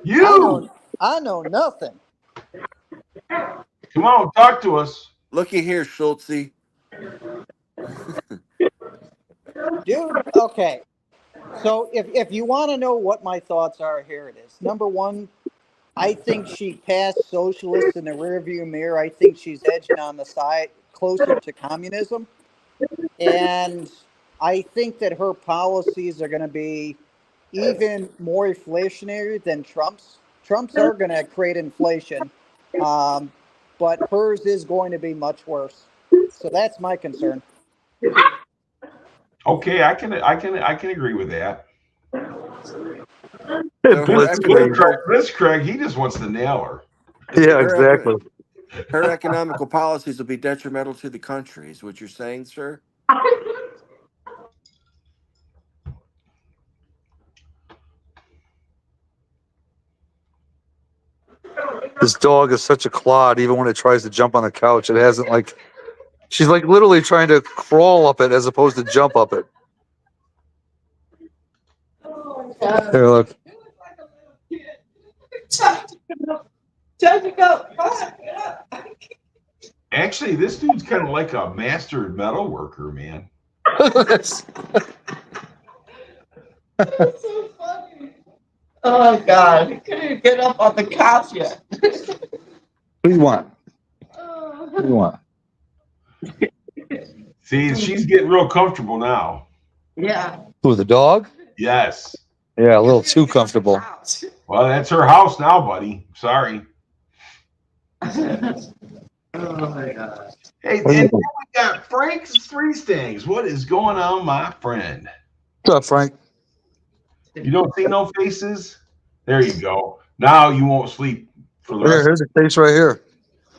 You I know nothing. come on, talk to us. Looky here, Schultzy. Dude, okay. So if you want to know what my thoughts are, here it is. Number one, I think she passed socialists in the rearview mirror. I think she's edging on the side closer to communism. And I think that her policies are going to be even more inflationary than Trump's. Trump's are going to create inflation, but hers is going to be much worse. So that's my concern. Okay, I can agree with that. Blitzkrieg, he just wants to nail her. Yeah, exactly. Her economical policies will be detrimental to the country, is what you're saying, sir? This dog is such a clod. Even when it tries to jump on the couch, it hasn't like. She's like literally trying to crawl up it as opposed to jump up it. Here, look. Actually, this dude's kind of like a master metal worker, man. That's so funny. Oh God, he couldn't even get up on the couch yet. What do you want? What do you want? See, she's getting real comfortable now. Yeah. Who, the dog? Yes. Yeah, a little too comfortable. Well, that's her house now, buddy. Sorry. Oh my God. Hey, and then we got Frank's Three Stings. What is going on, my friend? What's up, Frank? You don't see no faces? There you go. Now you won't sleep for the rest. Here's the face right here.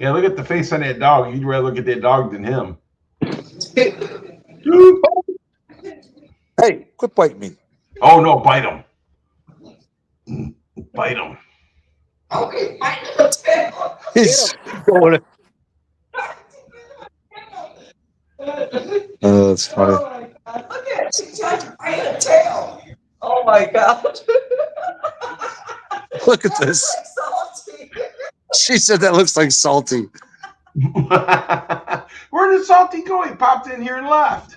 Yeah, look at the face on that dog. You'd rather look at that dog than him. Hey, quit biting me. Oh, no, bite him. Bite him. Okay, bite the tail. He's going. Oh, that's funny. Oh my God. Look at it. She tried to bite her tail. Oh my God. Look at this. Salty. She said that looks like salty. Where did Salty go? He popped in here and left.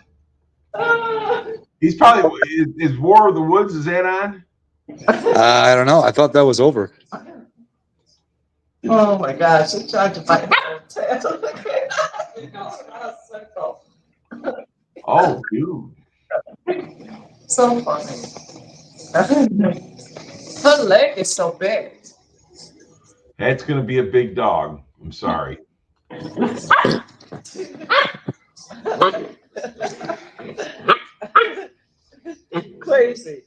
He's probably is War of the Woods. Is that on? I don't know. I thought that was over. Oh my gosh, she tried to bite her tail. Oh, dude. So funny. Her leg is so big. That's going to be a big dog. I'm sorry. Crazy.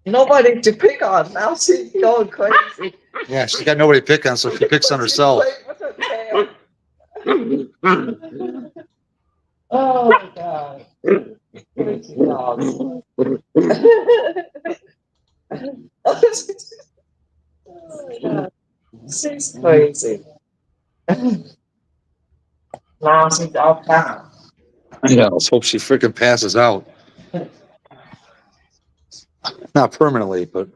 Nobody to pick on. Now she's going crazy. Yeah, she's got nobody to pick on, so she picks on herself. Oh my God. Crazy dog. Oh my God. She's crazy. Now she's all down. Yeah, let's hope she freaking passes out. Not permanently, but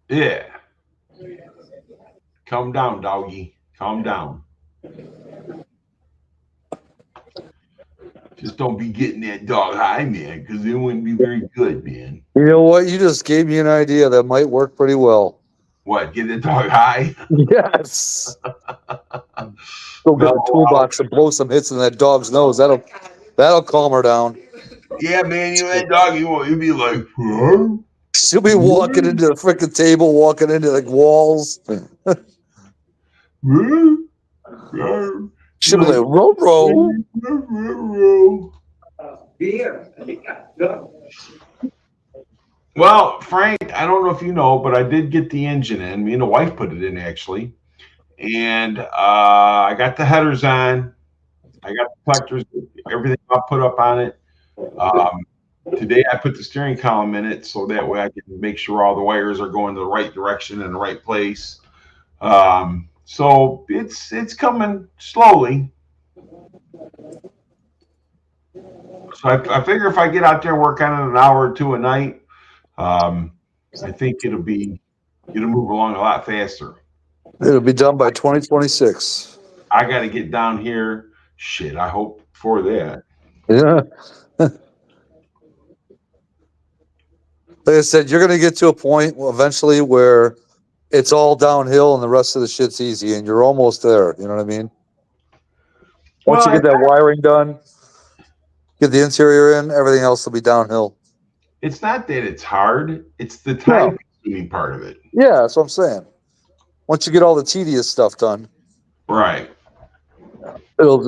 Yeah. Calm down, doggy. Calm down. Just don't be getting that dog high, man, because it wouldn't be very good, man. you know what? You just gave me an idea that might work pretty well. What? Get the dog high? Yes. Go get a toolbox and blow some hits in that dog's nose. That'll calm her down. Yeah, man. You know that dog, you'd be like, huh? She'll be walking into the freaking table, walking into like walls. She'll be like, row. Beer. Well, Frank, I don't know if you know, but I did get the engine in. Me and the wife put it in, actually. And I got the headers on. I got the reflectors, everything I'll put up on it. Today I put the steering column in it so that way I can make sure all the wires are going the right direction in the right place. So it's coming slowly. So I figure if I get out there and work on it an hour or two a night, I think it'll move along a lot faster. It'll be done by 2026. I got to get down here. Shit, I hope for that. Yeah. Like I said, you're going to get to a point eventually where it's all downhill and the rest of the shit's easy, and you're almost there. You know what I mean? Once you get that wiring done, get the interior in, everything else will be downhill. It's not that it's hard; it's the time-consuming part of it. Yeah, that's what I'm saying. Once you get all the tedious stuff done, right? It'll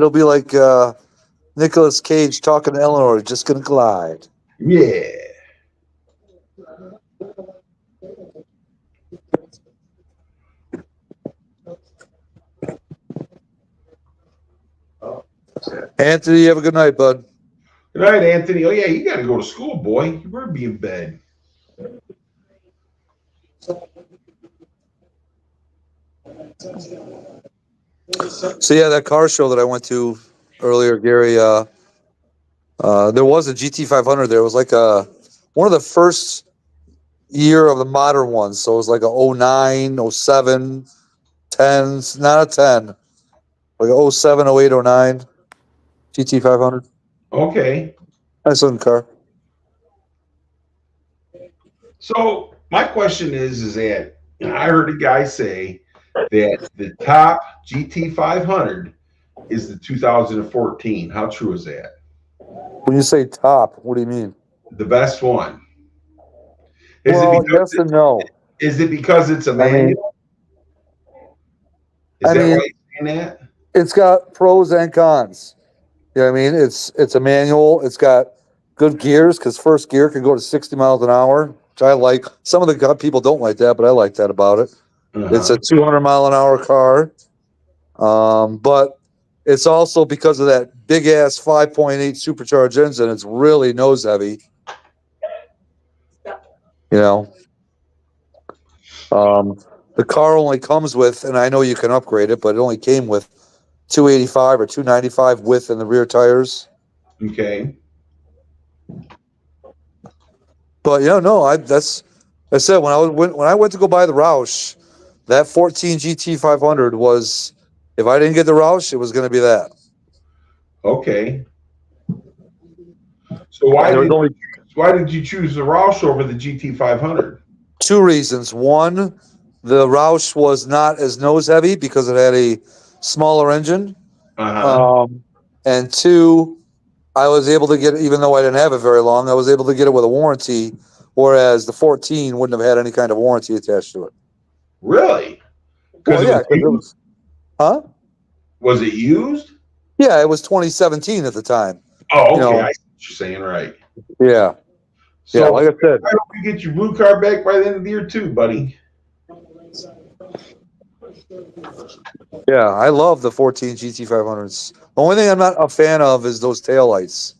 be like Nicolas Cage talking to Eleanor, just gonna glide. Yeah. Anthony, you have a good night, bud. Good night, Anthony. Oh yeah, you got to go to school, boy. You better be in bed. So yeah, that car show that I went to earlier, Gary, there was a GT500 there. It was like one of the first year of the modern ones. So it was like a 09, 07, 10, not a 10, like a 07, 08, 09 GT500. Okay. Nice looking car. So my question is that I heard a guy say that the top GT500 is the 2014. How true is that? When you say top, what do you mean? The best one. Well, yes and no. Is it because it's a manual? Is that why you're saying that? It's got pros and cons. You know what I mean? It's a manual. It's got good gears because first gear can go to 60 miles an hour, which I like. Some of the people don't like that, but I like that about it. It's a 200-mile-an-hour car. But it's also because of that big-ass 5.8 supercharged engine. It's really nose heavy. You know? The car only comes with, and I know you can upgrade it, but it only came with 285 or 295 width in the rear tires. Okay. But yeah, no, I said when I went to go buy the Roush, that 14 GT500 was, if I didn't get the Roush, it was going to be that. Okay. So why did you choose the Roush over the GT500? Two reasons. One, the Roush was not as nose heavy because it had a smaller engine. And two, I was able to get it, even though I didn't have it very long, I was able to get it with a warranty, whereas the 14 wouldn't have had any kind of warranty attached to it. Really? Well, yeah, it was, huh? Was it used? Yeah, it was 2017 at the time. Oh, okay. You know, I see what you're saying, right. Yeah. So yeah, like I said. I hope you get your blue car back by the end of the year too, buddy. Yeah, I love the 14 GT500s. The only thing I'm not a fan of is those taillights.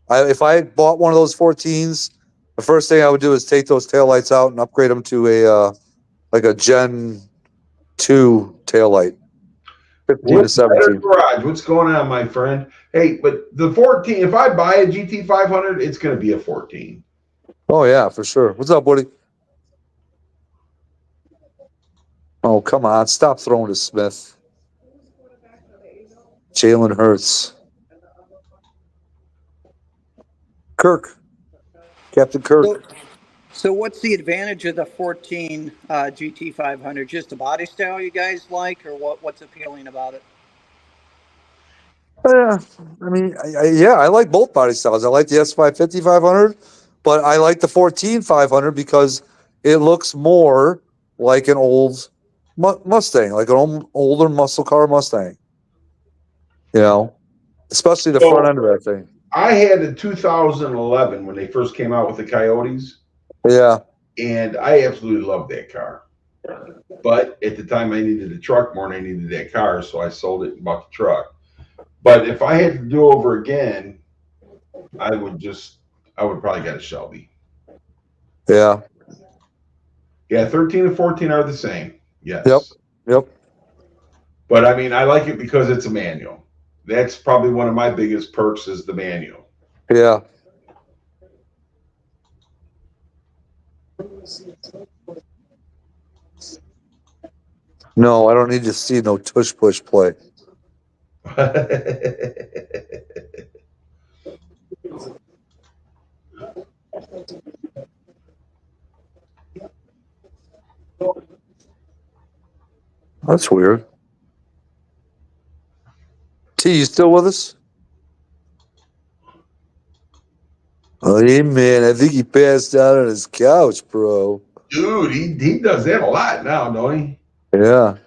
If I bought one of those 14s, the first thing I would do is take those taillights out and upgrade them to a Gen 2 taillight. 15 to 17. Garage, what's going on, my friend? Hey, but the 14, if I buy a GT500, it's going to be a 14. Oh, yeah, for sure. What's up, buddy? Oh, come on. Stop throwing to Smith. Jalen Hurts. Kirk. Captain Kirk. So what's the advantage of the 14 GT500? Just the body style you guys like, or what's appealing about it? Yeah, I mean, I like both body styles. I like the S550 500, but I like the 14 500 because it looks more like an old Mustang, like an older muscle car Mustang. You know, especially the front end of that thing. I had a 2011 when they first came out with the Coyotes. Yeah. And I absolutely love that car. But at the time, I needed a truck more than I needed that car, so I sold it and bought the truck. But if I had to do over again, I would probably get a Shelby. Yeah. Yeah, 13 and 14 are the same. Yep. Yes. Yep. But I mean, I like it because it's a manual. That's probably one of my biggest perks is the manual. Yeah. No, I don't need to see no tush push play. That's weird. T, you still with us? Oh, yeah, man. I think he passed out on his couch, bro. Dude, he does that a lot now, don't he? Yeah.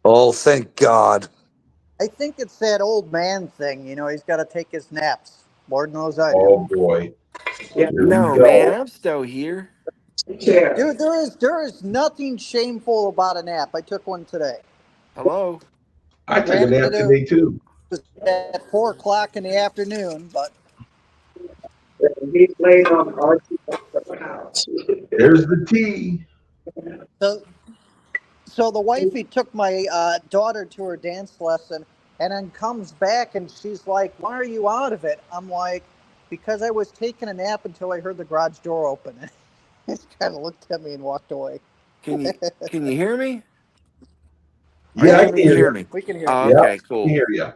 Oh, thank God. I think it's that old man thing. You know, he's got to take his naps. Lord knows I do. Oh boy. Yeah. Here we No, go. man, I'm still here. Dude, there is nothing shameful about a nap. I took one today. Hello. I took a nap today too. It was at 4 o'clock in the afternoon, but He's laying on the couch. There's the tea. so the wifey took my daughter to her dance lesson, and then comes back and she's like, "Why are you out of it?" I'm like, "Because I was taking a nap until I heard the garage door open." She kind of looked at me and walked away. Can you hear me? Yeah, I Can can you hear hear you. me? We can hear Oh, you. Yeah, okay, I cool. can hear you.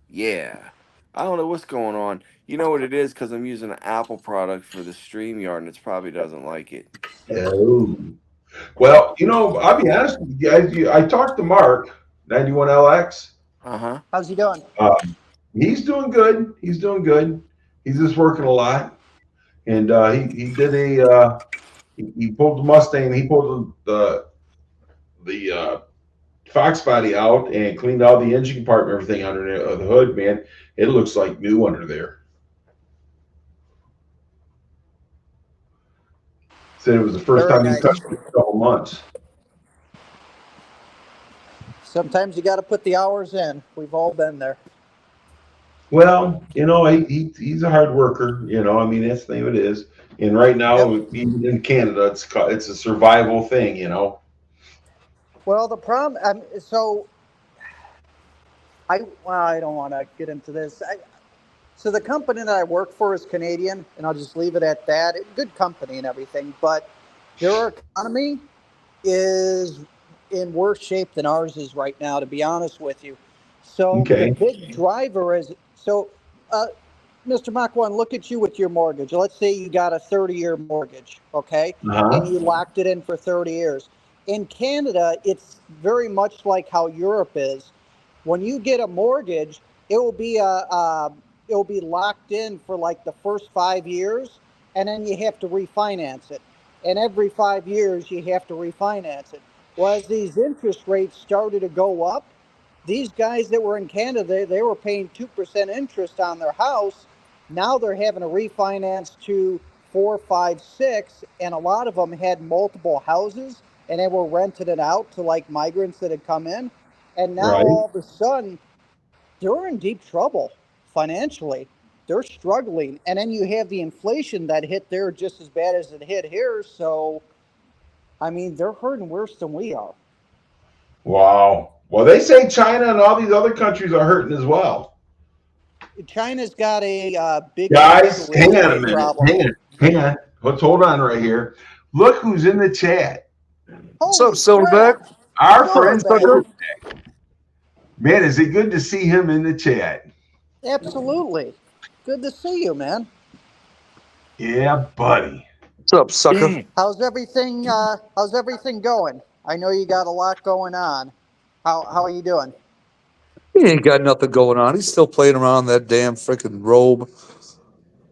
Yeah. I don't know what's going on. You know what it is? Because I'm using an Apple product for the StreamYard, and it probably doesn't like it. Oh. Well, I'll be honest with you guys. I talked to Mark, 91LX. Uh-huh. How's he doing? He's doing good. He's doing good. He's just working a lot. And he did he pulled the Mustang, he pulled the Fox body out and cleaned out the engine compartment, everything under the hood, man. It looks like new under there. Said it was the first Very time he nice. touched it in a couple months. Sometimes you got to put the hours in. We've all been there. Well, he's a hard worker. I mean, that's the name it is. And right now, even in Canada, it's a survival thing. Well, the problem, I don't want to get into this. So the company that I work for is Canadian, and I'll just leave it at that. Good company and everything, but their economy is in worse shape than ours is right now, to be honest with you. So the Okay. big driver is Mr. Makwan, look at you with your mortgage. Let's say you got a 30-year mortgage, okay, and you locked it in for 30 years. In Canada, it's very much like how Europe is. When you get a mortgage, it will be locked in for like the first 5 years, and then you have to refinance it. And every 5 years, you have to refinance it. Well, as these interest rates started to go up, these guys that were in Canada, they were paying 2% interest on their house. Now they're having to refinance to 4, 5, 6, and a lot of them had multiple houses, and they were renting it out to like migrants that had come in. And now Right. all of a sudden, they're in deep trouble financially. They're struggling. And then you have the inflation that hit there just as bad as it hit here. So, I mean, they're hurting worse than we are. Wow. Well, they say China and all these other countries are hurting as well. China's got a big Guys, hang on a estate minute. problem. Hang on. Let's hold on right here. Look who's in the chat. What's up, Holy crap. Silverback? Our Silverback. friend Sucker. Silverback. Man, is it good to see him in the chat? Absolutely. Good to see you, man. Yeah, buddy. What's up, sucker? Yeah. How's everything going? I know you got a lot going on. How are you doing? He ain't got nothing going on. He's still playing around in that damn freaking robe,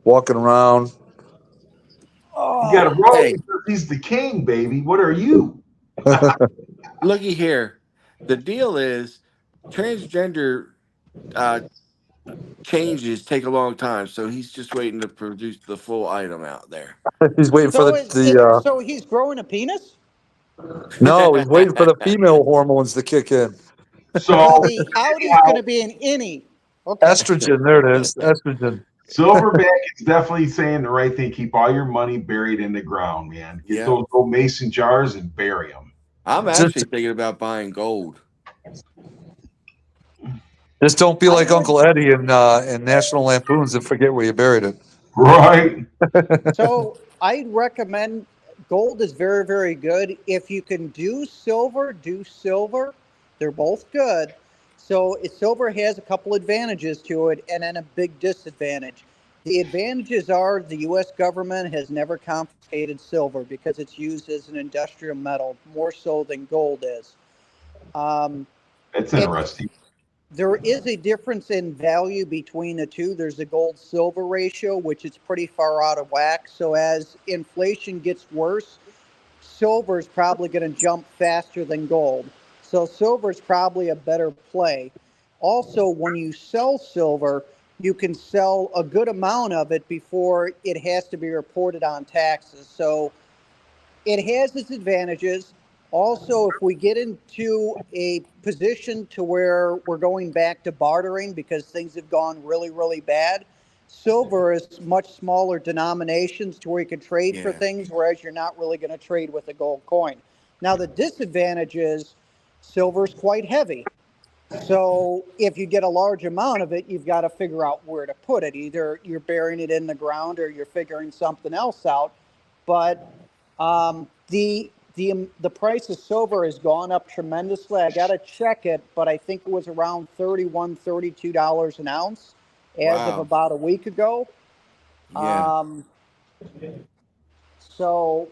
walking around. You got a robe Hey. because he's the king, baby. What are you? Looky here. The deal is transgender changes take a long time, so he's just waiting to produce the full item out there. He's waiting for So the so he's growing a penis? No, he's waiting for the female hormones to kick in. So Well, the Audi's going to be an innie. Okay. Estrogen, there it is. Estrogen. Silverback is definitely saying the right thing. Keep all your money buried in the ground, man. Get Yeah. those old mason jars and bury them. I'm Just- actually thinking about buying gold. Just don't be I like would- Uncle Eddie in National Lampoons and forget where you buried it. Right. So I'd recommend gold is very, very good. If you can do silver, do silver. They're both good. So silver has a couple advantages to it and then a big disadvantage. The advantages are the U.S. government has never confiscated silver because it's used as an industrial metal more so than gold is. That's interesting. There is a difference in value between the two. There's a gold silver ratio, which is pretty far out of whack. So as inflation gets worse, silver is probably going to jump faster than gold. So silver is probably a better play. Also, when you sell silver, you can sell a good amount of it before it has to be reported on taxes. So it has its advantages. Also, if we get into a position to where we're going back to bartering because things have gone really, really bad, silver is much smaller denominations to where you can trade for Yeah. things, whereas you're not really going to trade with a gold coin. Now, the disadvantage is silver is quite heavy. So if you get a large amount of it, you've got to figure out where to put it. Either you're burying it in the ground or you're figuring something else out. But the price of silver has gone up tremendously. I got to check it, but I think it was around $31, $32 an ounce as of Wow. about a week ago. Yeah. So,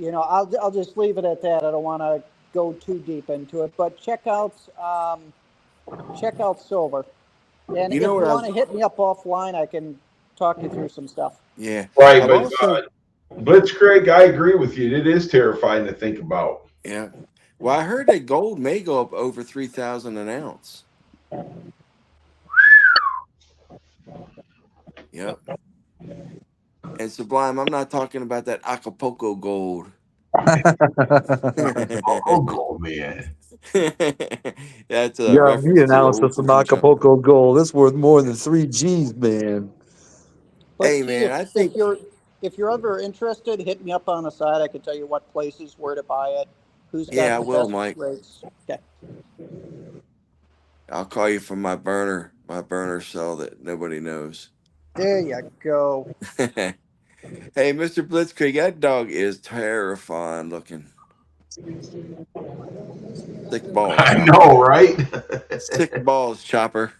I'll just leave it at that. I don't want to go too deep into it, but check out silver. And You know if what you I want to hit me up offline, I can talk you through some stuff. Yeah. Right. I've But also Blitzkrieg, I agree with you. It is terrifying to think about. yeah. Well, I heard that gold may go up over 3,000 an ounce. Yep. And Sublime, I'm not talking about that Acapulco gold. Oh, gold, man. That's a Yeah, reference me to announced old some Fuji Chunk. Acapulco gold. It's worth more than 3 G's, man. But Hey, see, man, I if think you're ever interested, hit me up on the side. I can tell you what places, where to buy it, who's Yeah, I got the will, best Mike. rates. Okay. I'll call you from my burner cell that nobody knows. There you go. Hey, Mr. Blitzkrieg, that dog is terrifying looking. Sick balls, I Chopper. know, right? Sick balls, Chopper.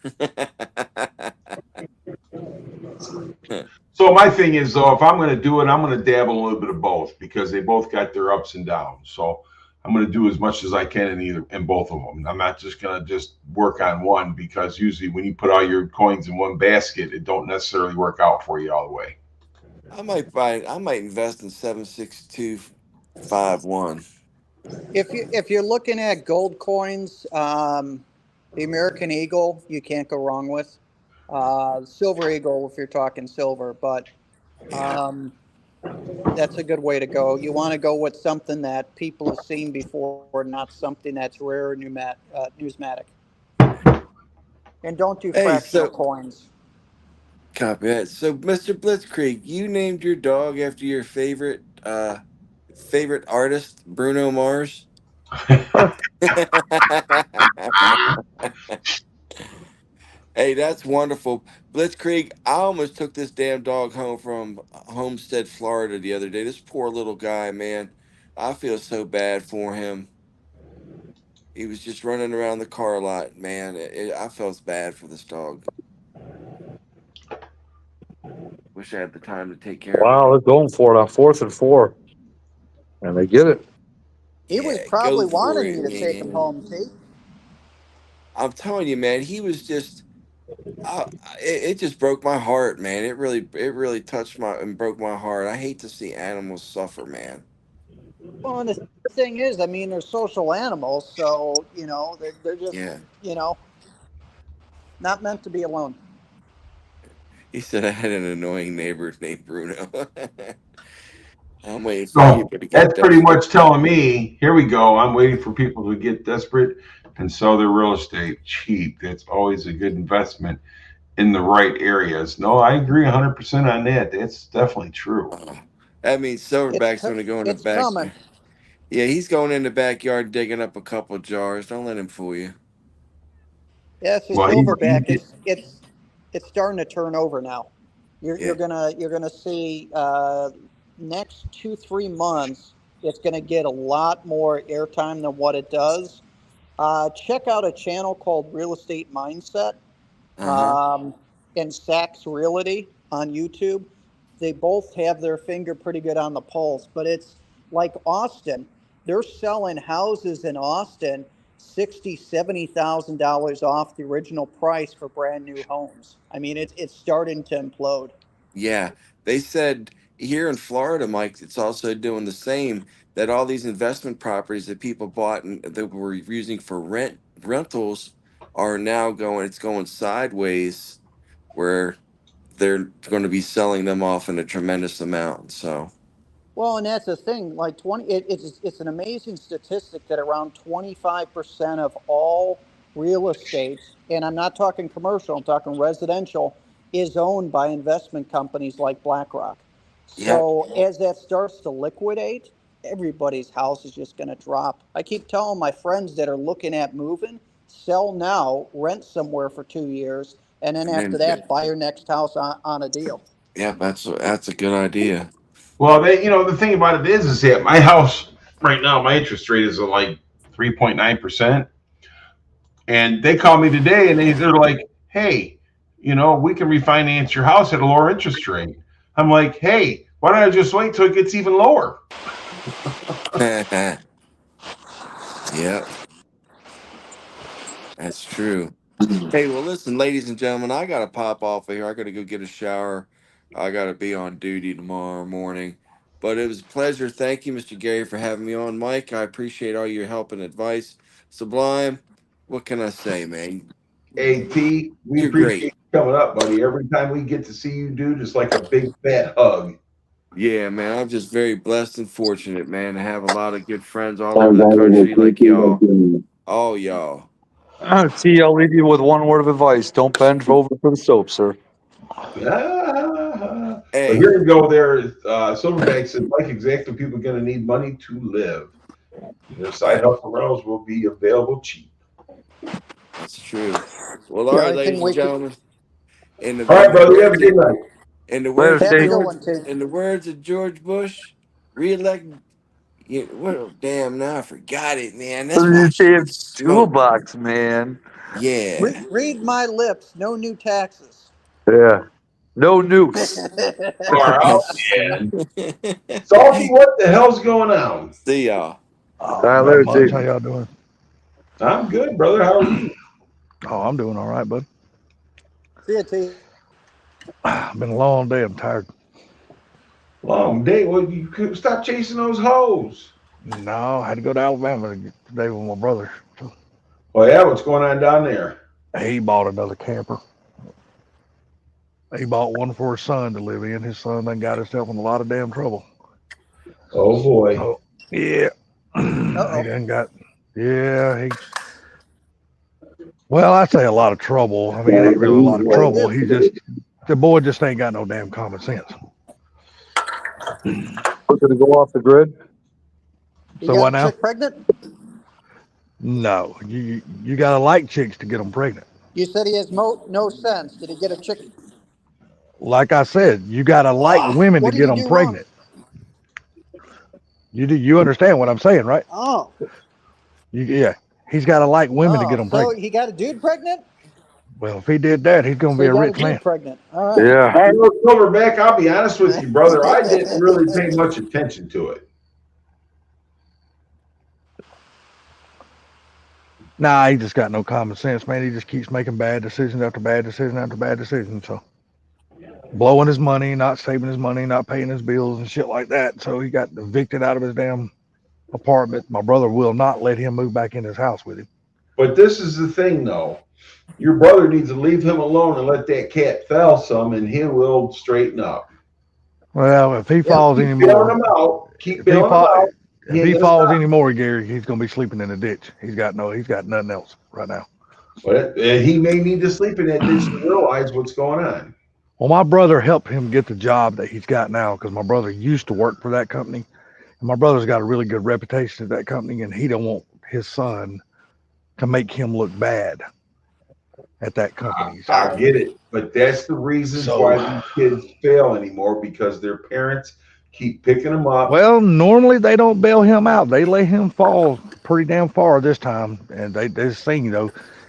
So my thing is, though, if I'm going to do it, I'm going to dabble a little bit of both because they both got their ups and downs. So I'm going to do as much as I can in both of them. I'm not just going to just work on one because usually when you put all your coins in one basket, it don't necessarily work out for you all the way. I might invest in 76251. If you're looking at gold coins, the American Eagle you can't go wrong with. Silver Eagle if you're talking silver, but that's a good way to go. You want to go with something that people have seen before, not something that's rare or numismatic. And don't do Hey, fractional so- coins. Copy that. So, Mr. Blitzkrieg, you named your dog after your favorite artist, Bruno Mars. Hey, that's wonderful. Blitzkrieg, I almost took this damn dog home from Homestead, Florida the other day. This poor little guy, man. I feel so bad for him. He was just running around the car lot, man. I felt bad for this dog. Wish I had the time to take care of Wow, him. they're going for it on 4th and 4. And they get it. He was Yeah, probably go for wanting it, you to take him man. home, T. I'm telling you, man, he was just. It just broke my heart, man. It really touched and broke my heart. I hate to see animals suffer, man. Well, and the thing is, I mean, they're social animals, so they're just Yeah. not meant to be alone. He said I had an annoying neighbor named Bruno. I'm waiting for So people to get that's pretty desperate. much telling me, here we go. I'm waiting for people to get desperate and sell their real estate cheap. That's always a good investment in the right areas. No, I agree 100% on that. That's definitely true. That means Silverback's going to go in the It's coming. backyard. Yeah, he's going in the backyard digging up a couple jars. Don't let him fool you. Yeah, so Well, Silverback, it's starting to turn over now. You're Yeah. gonna see next 2-3 months, it's gonna get a lot more airtime than what it does. Check out a channel called Real Estate Mindset Uh-huh. and Saks Realty on YouTube. They both have their finger pretty good on the pulse, but it's like Austin. They're selling houses in Austin $60,000-$70,000 off the original price for brand new homes. I mean, it's starting to implode. Yeah. They said here in Florida, Mike, it's also doing the same, that all these investment properties that people bought and that were using for rentals are now it's going sideways where they're going to be selling them off in a tremendous amount. So, Well, and that's the thing. Like it's an amazing statistic that around 25% of all real estate, and I'm not talking commercial, I'm talking residential, is owned by investment companies like BlackRock. yeah. So as that starts to liquidate, everybody's house is just going to drop. I keep telling my friends that are looking at moving, sell now, rent somewhere for 2 years, and then And after then, that, buy your next house on a deal. yeah, that's a good idea. well, the thing about it is that my house right now, my interest rate is like 3.9%. And they called me today and they're like, hey, we can refinance your house at a lower interest rate. I'm like, hey, why don't I just wait till it gets even lower? Yeah, that's true. Hey, well, listen, ladies and gentlemen, I got to pop off of here. I got to go get a shower. I got to be on duty tomorrow morning. But it was a pleasure. Thank you, Mr. Gary, for having me on. Mike, I appreciate all your help and advice. Sublime, what can I say, man? Hey, T, we You're appreciate great. you coming up, buddy. Every time we get to see you, dude, it's like a big fat hug. Yeah, man, I'm just very blessed and fortunate, man, to have a lot of good friends all over the country like y'all. All y'all. T, I'll leave you with one word of advice. Don't bend over for the soap, sir. But Hey, here we go. There, Silverback said, Mike, exactly. People are going to need money to live. Their side hustle rentals will be available cheap. that's true. Well, all The right, only thing ladies and we could gentlemen. In the All right, in the brother. You have a words of good night. in the Later, words of have a T. good George one, too. in the words of George Bush, reelect. Damn, now I forgot it, man. That's why I should WTF's smoke. toolbox, man. Yeah. Read my lips. No new taxes. Yeah. No nukes. Our house, man. Salty, what the hell's going on? See y'all. All Oh, right, not later, much. T. How y'all doing? I'm good, brother. How are you? Oh, I'm doing all right, bud. See you, T. Been a long day. I'm tired. Long day. Well, you could stop chasing those hoes. No, I had to go to Alabama today with my brother. So Oh, yeah. What's going on down there? he bought another camper. He bought one for his son to live in. His son done got himself in a lot of damn trouble. Oh, boy. So yeah, he Uh-oh. done got. Yeah, he. Well, I say a lot of trouble. I mean, it ain't really a lot of Where he trouble. live? He just the boy just ain't got no damn common sense. We're going to go off the grid. You So got what a now? chick pregnant? No, you gotta like chicks to get them pregnant. You said he has no sense. Did he get a chick? Like I said, you gotta like women to What did get he them do wrong? pregnant. You understand what I'm saying, right? Oh, Yeah, he's gotta like women to get them so pregnant. he got a dude pregnant? Well, if he did that, he's gonna So be he a got a rich dude man. pregnant. All right. Yeah. Hey, look, Silverback, I'll be honest with you, brother. I didn't really pay much attention to it. Nah, he just got no common sense, man. He just keeps making bad decisions after bad decision after bad decision. So blowing his money, not saving his money, not paying his bills and shit like that. So he got evicted out of his damn apartment. My brother will not let him move back in his house with him. But this is the thing, though. Your brother needs to leave him alone and let that cat fell some, and he will straighten up. Well, if he falls Keep bailing anymore, them out. Keep if he bailing them fall, out. if he falls anymore, Gary, he's gonna be sleeping in a ditch. He's got nothing else right now. But he may need to sleep in that ditch to realize what's going on. Well, my brother helped him get the job that he's got now because my brother used to work for that company, and my brother's got a really good reputation at that company, and he don't want his son to make him look bad at that company. So, I get it, but that's the reasons why these kids fail anymore, because their parents keep picking them up. well, normally they don't bail him out. They let him fall pretty damn far this time, and they just seen,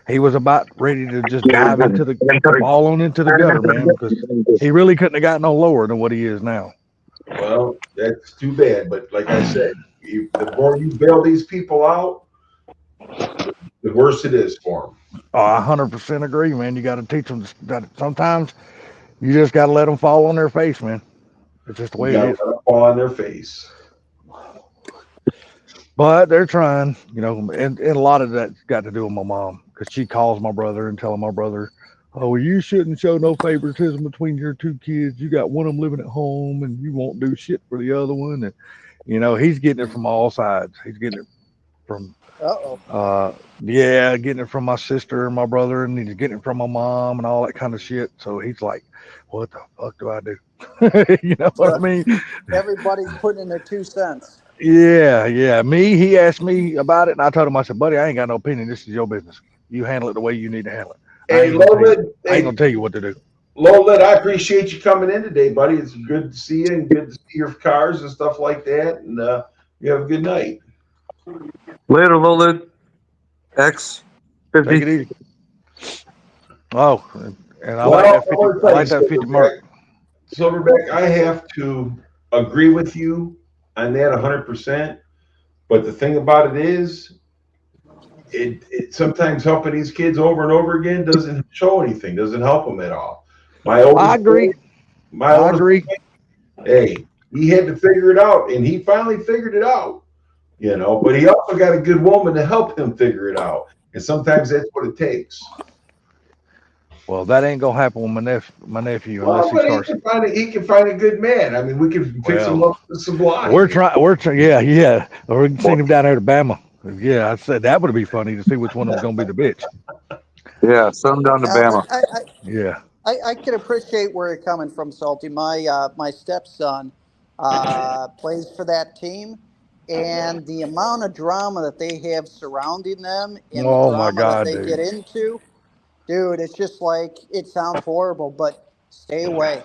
he was about ready to just dive into fall on into the gutter, man, because he really couldn't have got no lower than what he is now. Well, that's too bad. But like I said, the more you bail these people out, the worse it is for them. Oh, I 100% agree, man. You got to teach them that sometimes you just got to let them fall on their face, man. It's just the way it is. Let them fall on their face. But they're trying, and a lot of that's got to do with my mom, because she calls my brother and telling my brother, oh, you shouldn't show no favoritism between your two kids. You got one of them living at home and you won't do shit for the other one. And, he's getting it from all sides. He's getting it from, getting it from my sister and my brother, and he's getting it from my mom and all that kind of shit. So he's like, what the fuck do I do? You know what I mean? Everybody's putting in their 2 cents. Yeah. He asked me about it, and I told him, I said, buddy, I ain't got no opinion. This is your business. You handle it the way you need to handle it. I ain't gonna tell you what to do. Lolit, I appreciate you coming in today, buddy. It's good to see you and good to see your cars and stuff like that. And you have a good night. Later, Lolit. X 50. Take it easy. Oh, and I like that 50 mark. Silverback, I have to agree with you on that 100%. But the thing about it is, it sometimes helping these kids over and over again doesn't show anything, doesn't help them at all. I agree. Hey, he had to figure it out, and he finally figured it out, but he also got a good woman to help him figure it out. And sometimes that's what it takes. Well, that ain't gonna happen with my nephew unless he starts. He can find a good man. I mean, we can fix him up with some blind. We're trying. Yeah. Or we can send him down there to Bama. Yeah, I said that would be funny to see which one was gonna be the bitch. Yeah, send him down to Bama. I can appreciate where you're coming from, Salty. My stepson plays for that team, and the amount of drama that they have surrounding them and the drama that they get into, dude, it's just like, it sounds horrible, but stay away.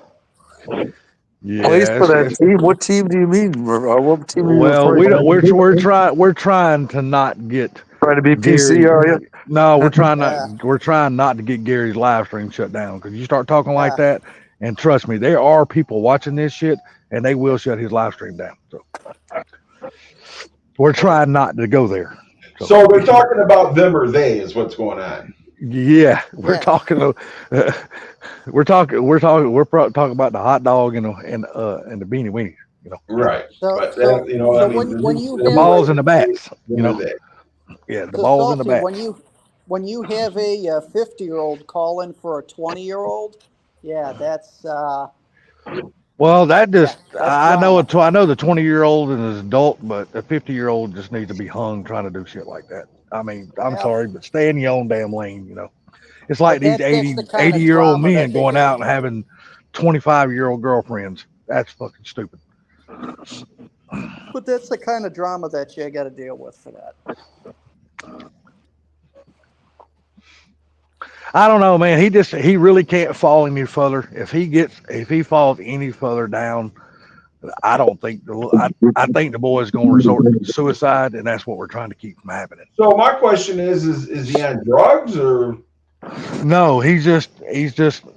Yeah, plays for that team. What team do you mean? What team? Well, we don't. We're trying to not get. Trying to be PC, are you? No, we're trying not. We're trying not to get Gary's live stream shut down, because you start talking like that, and trust me, there are people watching this shit, and they will shut his live stream down. So we're trying not to go there. So they're talking about them or they is what's going on. Yeah, we're talking. We're talking about the hot dog and the beanie weenies. Right. So when you the balls and the bats. Yeah, the balls and the bats. When you have a 50-year-old call in for a 20-year-old, that's. Well, that just I know the 20-year-old is an adult, but a 50-year-old just needs to be hung trying to do shit like that. I mean, I'm sorry, but stay in your own damn lane, It's like these 80-year-old men going out and having 25-year-old girlfriends. That's fucking stupid. But that's the kind of drama that you got to deal with for that. I don't know, man. He really can't fall any further. If he falls any further down, I think the boy's going to resort to suicide, and that's what we're trying to keep from happening. So my question is he on drugs or? No, he's just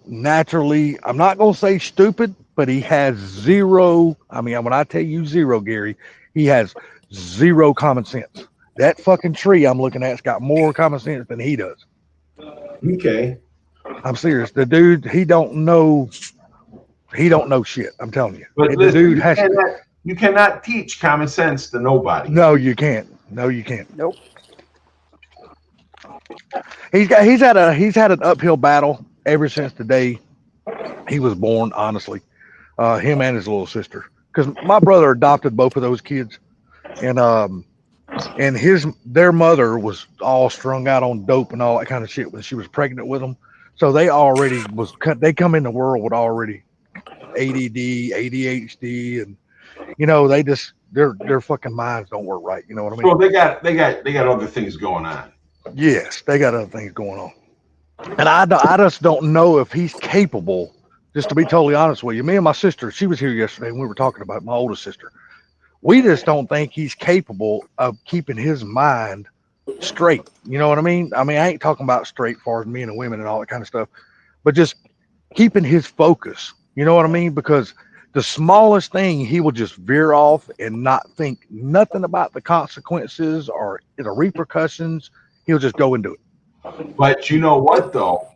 naturally, I'm not going to say stupid, but he has zero. I mean, when I tell you zero, Gary, he has zero common sense. That fucking tree I'm looking at's got more common sense than he does. Okay. I'm serious. The dude, he don't know shit. I'm telling you. But the dude has you cannot teach common sense to nobody. No, you can't. Nope. He's had an uphill battle ever since the day he was born, honestly. him and his little sister. Because my brother adopted both of those kids, and their mother was all strung out on dope and all that kind of shit when she was pregnant with them. So they already they come in the world with already ADD, ADHD, and they just their fucking minds don't work right. You know what I mean? So they got other things going on. Yes, they got other things going on, and I just don't know if he's capable. Just to be totally honest with you, me and my sister, she was here yesterday, and we were talking about my oldest sister. We just don't think he's capable of keeping his mind straight. You know what I mean? I ain't talking about straight far as men and women and all that kind of stuff, but just keeping his focus. You know what I mean? Because the smallest thing, he will just veer off and not think nothing about the consequences or the repercussions. He'll just go and do it. But you know what, though?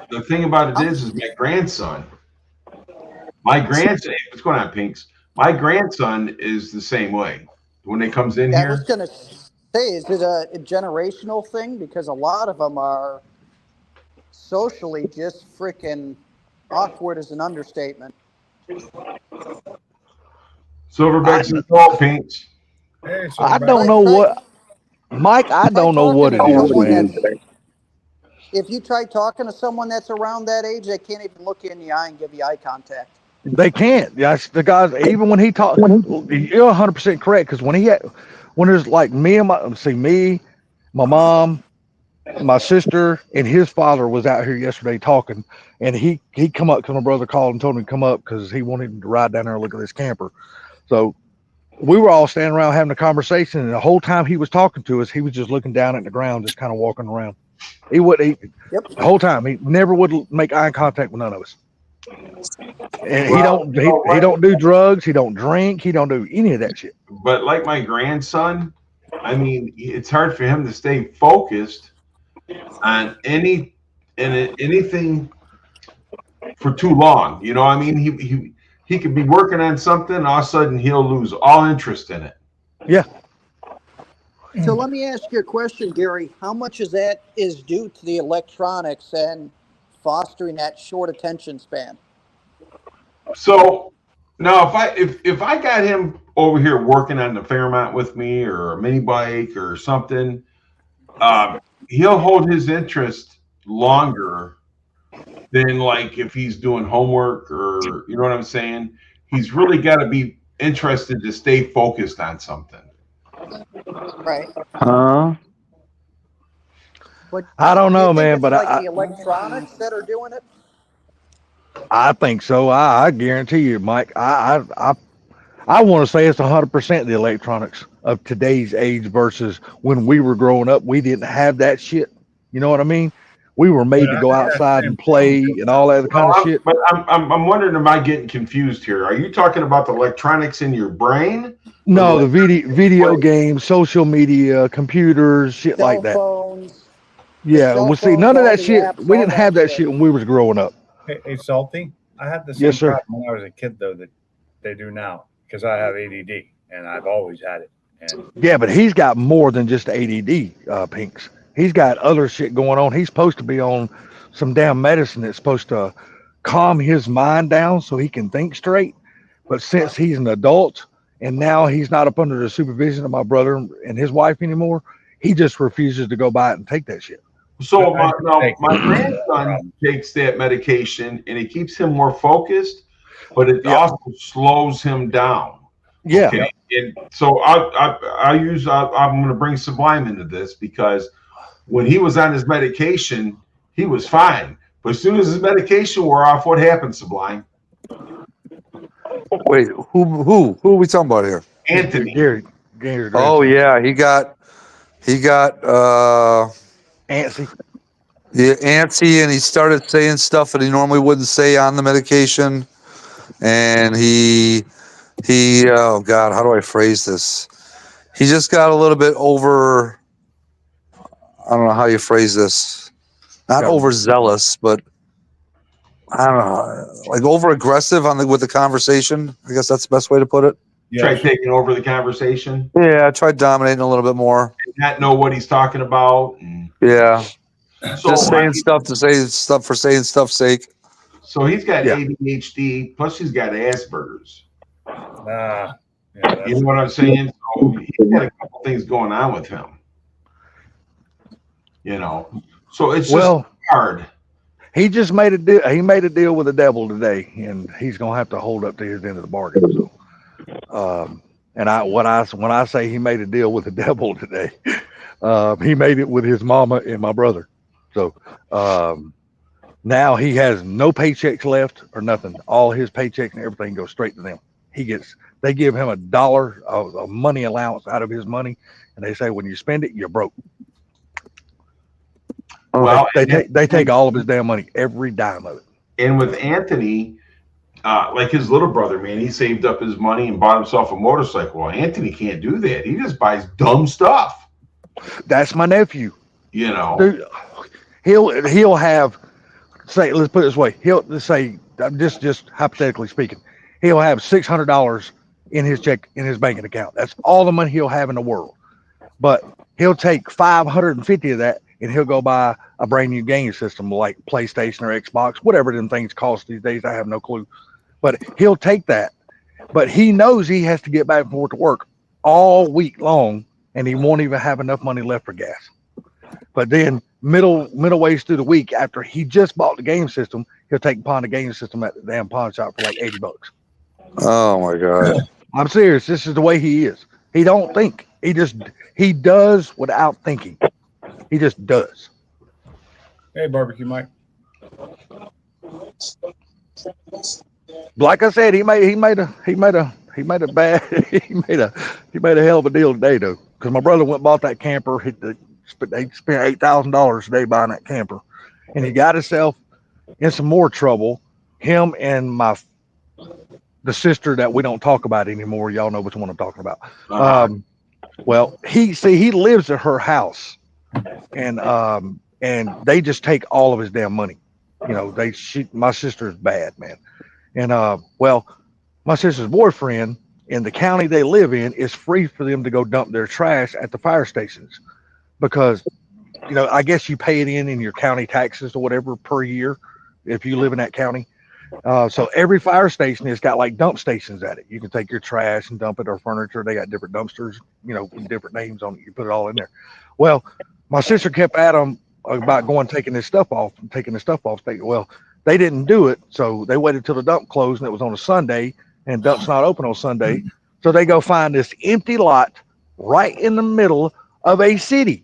The thing about it is my grandson, what's going on, Pinks? My grandson is the same way. When he comes in here. I was going to say, is it a generational thing? Because a lot of them are socially just freaking awkward is an understatement. Silverbacks and gold, Pinks. Hey, I don't know what, Mike, I don't know what it is, man. If you try talking to someone that's around that age, they can't even look you in the eye and give you eye contact. They can't. Yes, the guys, even when he talks, you're 100% correct. Because when there's like me, my mom, my sister, and his father was out here yesterday talking, and he come up because my brother called and told him to come up because he wanted him to ride down there and look at this camper. So we were all standing around having a conversation, and the whole time he was talking to us, he was just looking down at the ground, just kind of walking around. He wouldn't eat the whole time. He never would make eye contact with none of us. And he don't do drugs. He don't drink. He don't do any of that shit. But like my grandson, it's hard for him to stay focused on anything for too long. You know, he could be working on something, and all of a sudden he'll lose all interest in it. Yeah. So let me ask you a question, Gary. How much of that is due to the electronics and fostering that short attention span? So now if I got him over here working on the Fairmont with me or a mini bike or something, he'll hold his interest longer than like if he's doing homework or, you know what I'm saying? He's really got to be interested to stay focused on something. Right. But I don't know, man, it's but like the electronics that are doing it. I think so. I guarantee you, Mike. I want to say it's 100% the electronics of today's age versus when we were growing up. We didn't have that shit. You know what I mean? We were made to go outside and play and all that kind of shit. But I'm wondering, am I getting confused here? Are you talking about the electronics in your brain? No, the video games, social media, computers, shit like that. Phones. Yeah, well, see, none of that shit. We didn't have that shit when we was growing up. Hey, Salty, I had the same Yes, sir. problem when I was a kid, though, that they do now, because I have ADD, and I've always had it. And Yeah, but he's got more than just ADD, Pinks. He's got other shit going on. He's supposed to be on some damn medicine that's supposed to calm his mind down so he can think straight. But since he's an adult and now he's not up under the supervision of my brother and his wife anymore, he just refuses to go by it and take that shit. So my grandson takes that medication and it keeps him more focused, but it also slows him down. Yeah. Okay? And so I'm going to bring Sublime into this because when he was on his medication, he was fine. But as soon as his medication wore off, what happened, Sublime? Wait, who are we talking about here? Anthony. Gary. Oh yeah, he got antsy. Yeah, antsy, and he started saying stuff that he normally wouldn't say on the medication. And he oh God, how do I phrase this? He just got a little bit over, I don't know how you phrase this. Not overzealous, but I don't know, like over aggressive with the conversation. I guess that's the best way to put it. Try taking over the conversation. Yeah, I tried dominating a little bit more. Not know what he's talking about. Yeah. So, Just saying stuff to say stuff for saying stuff's sake. so he's got Yeah. ADHD, plus he's got Asperger's. Yeah, that's, You know what I'm saying? So he's got a couple things going on with him. You know, so it's just hard. He just made a deal. He made a deal with the devil today, and he's gonna have to hold up to his end of the bargain. So, and when I say he made a deal with the devil today, he made it with his mama and my brother. So now he has no paychecks left or nothing. All his paychecks and everything goes straight to them. They give him $1 of money allowance out of his money, and they say when you spend it, you're broke. Well, they take all of his damn money, every dime of it. And with Anthony, like his little brother, man, he saved up his money and bought himself a motorcycle. Well, Anthony can't do that. He just buys dumb stuff. That's my nephew. You know, Dude, he'll have, say, let's put it this way. Let's say, just hypothetically speaking, he'll have $600 in his banking account. That's all the money he'll have in the world. But he'll take 550 of that and he'll go buy a brand new game system like PlayStation or Xbox, whatever them things cost these days. I have no clue. But he'll take that. But he knows he has to get back and forth to work all week long, and he won't even have enough money left for gas. But then middle ways through the week, after he just bought the game system, he'll take and pawn the game system at the damn pawn shop for like $80. Oh my God. I'm serious. This is the way he is. He don't think. He does without thinking. He just does. hey, Barbecue Mike. Like I said, he made a hell of a deal today though, because my brother went and bought that camper. They spent $8,000 today buying that camper, and he got himself in some more trouble. Him and the sister that we don't talk about anymore. Y'all know which one I'm talking about. Well, he lives at her house, and they just take all of his damn money. You know, my sister's bad, man. And well, my sister's boyfriend in the county they live in is free for them to go dump their trash at the fire stations, because, you know, I guess you pay it in your county taxes or whatever per year if you live in that county. So every fire station has got like dump stations at it. You can take your trash and dump it, or furniture. They got different dumpsters, you know, with different names on it. You put it all in there. Well, my sister kept at them about taking this stuff off. Well, they didn't do it, so they waited till the dump closed, and it was on a Sunday, and dump's not open on Sunday. So they go find this empty lot right in the middle of a city,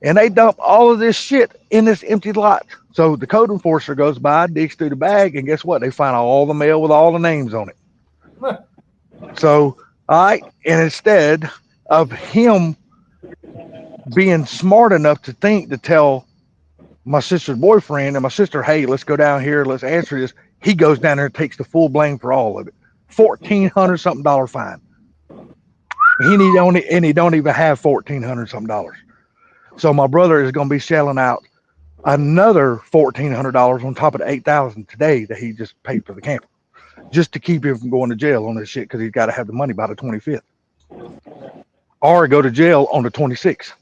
and they dump all of this shit in this empty lot. So the code enforcer goes by, digs through the bag, and guess what? They find all the mail with all the names on it. So, all right, and instead of him being smart enough to think to tell my sister's boyfriend and my sister, hey, let's go down here, let's answer this, he goes down there and takes the full blame for all of it. $1,400 something fine. He don't even have $1,400 something. So my brother is going to be shelling out another $1,400 on top of the $8,000 today that he just paid for the camper, just to keep him from going to jail on this shit, because he's got to have the money by the 25th, or go to jail on the 26th,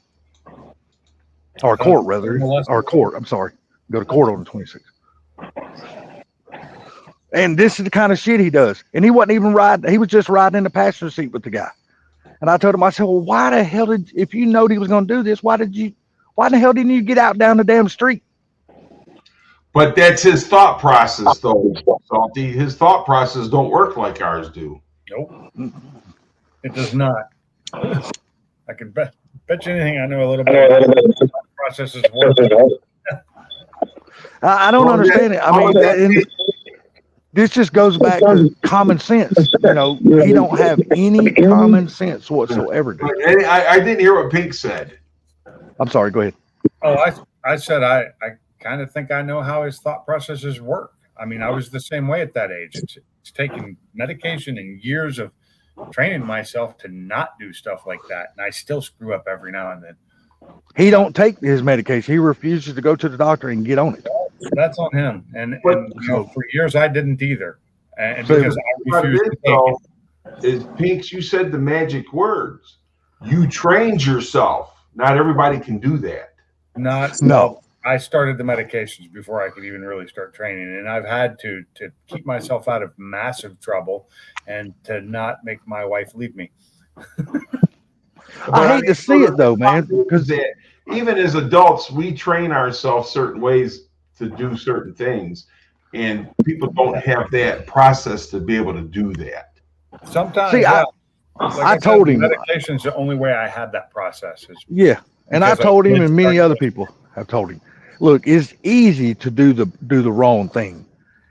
or court rather, or court. I'm sorry, go to court on the 26th. And this is the kind of shit he does. And he wasn't even riding. He was just riding in the passenger seat with the guy. And I told him, I said, well, why the hell if you know he was going to do this, why the hell didn't you get out down the damn street? But that's his thought process, though, Salty. His thought process don't work like ours do. Nope. It does not. I can bet you anything I know a little bit about the processes work. I don't understand it. I mean, this just goes back to common sense. You know, he don't have any common sense whatsoever. Dude. I didn't hear what Pink said. I'm sorry. Go ahead. Oh, I said I kind of think I know how his thought processes work. I mean, I was the same way at that age. It's taken medication and years of training myself to not do stuff like that, and I still screw up every now and then. He don't take his medication. He refuses to go to the doctor and get on it. That's on him. And you know, for years I didn't either. And because I refused to take it. Is Pinks, you said the magic words. You trained yourself. Not everybody can do that. No. I started the medications before I could even really start training, and I've had to keep myself out of massive trouble and to not make my wife leave me. I hate to see it though, man, because that even as adults, we train ourselves certain ways to do certain things, and people don't have that process to be able to do that. Sometimes, See, yeah. I told him medication's the only way I had that process. Is yeah, and I because I told him, did and many start- other people have told him, look, it's easy to do the wrong thing.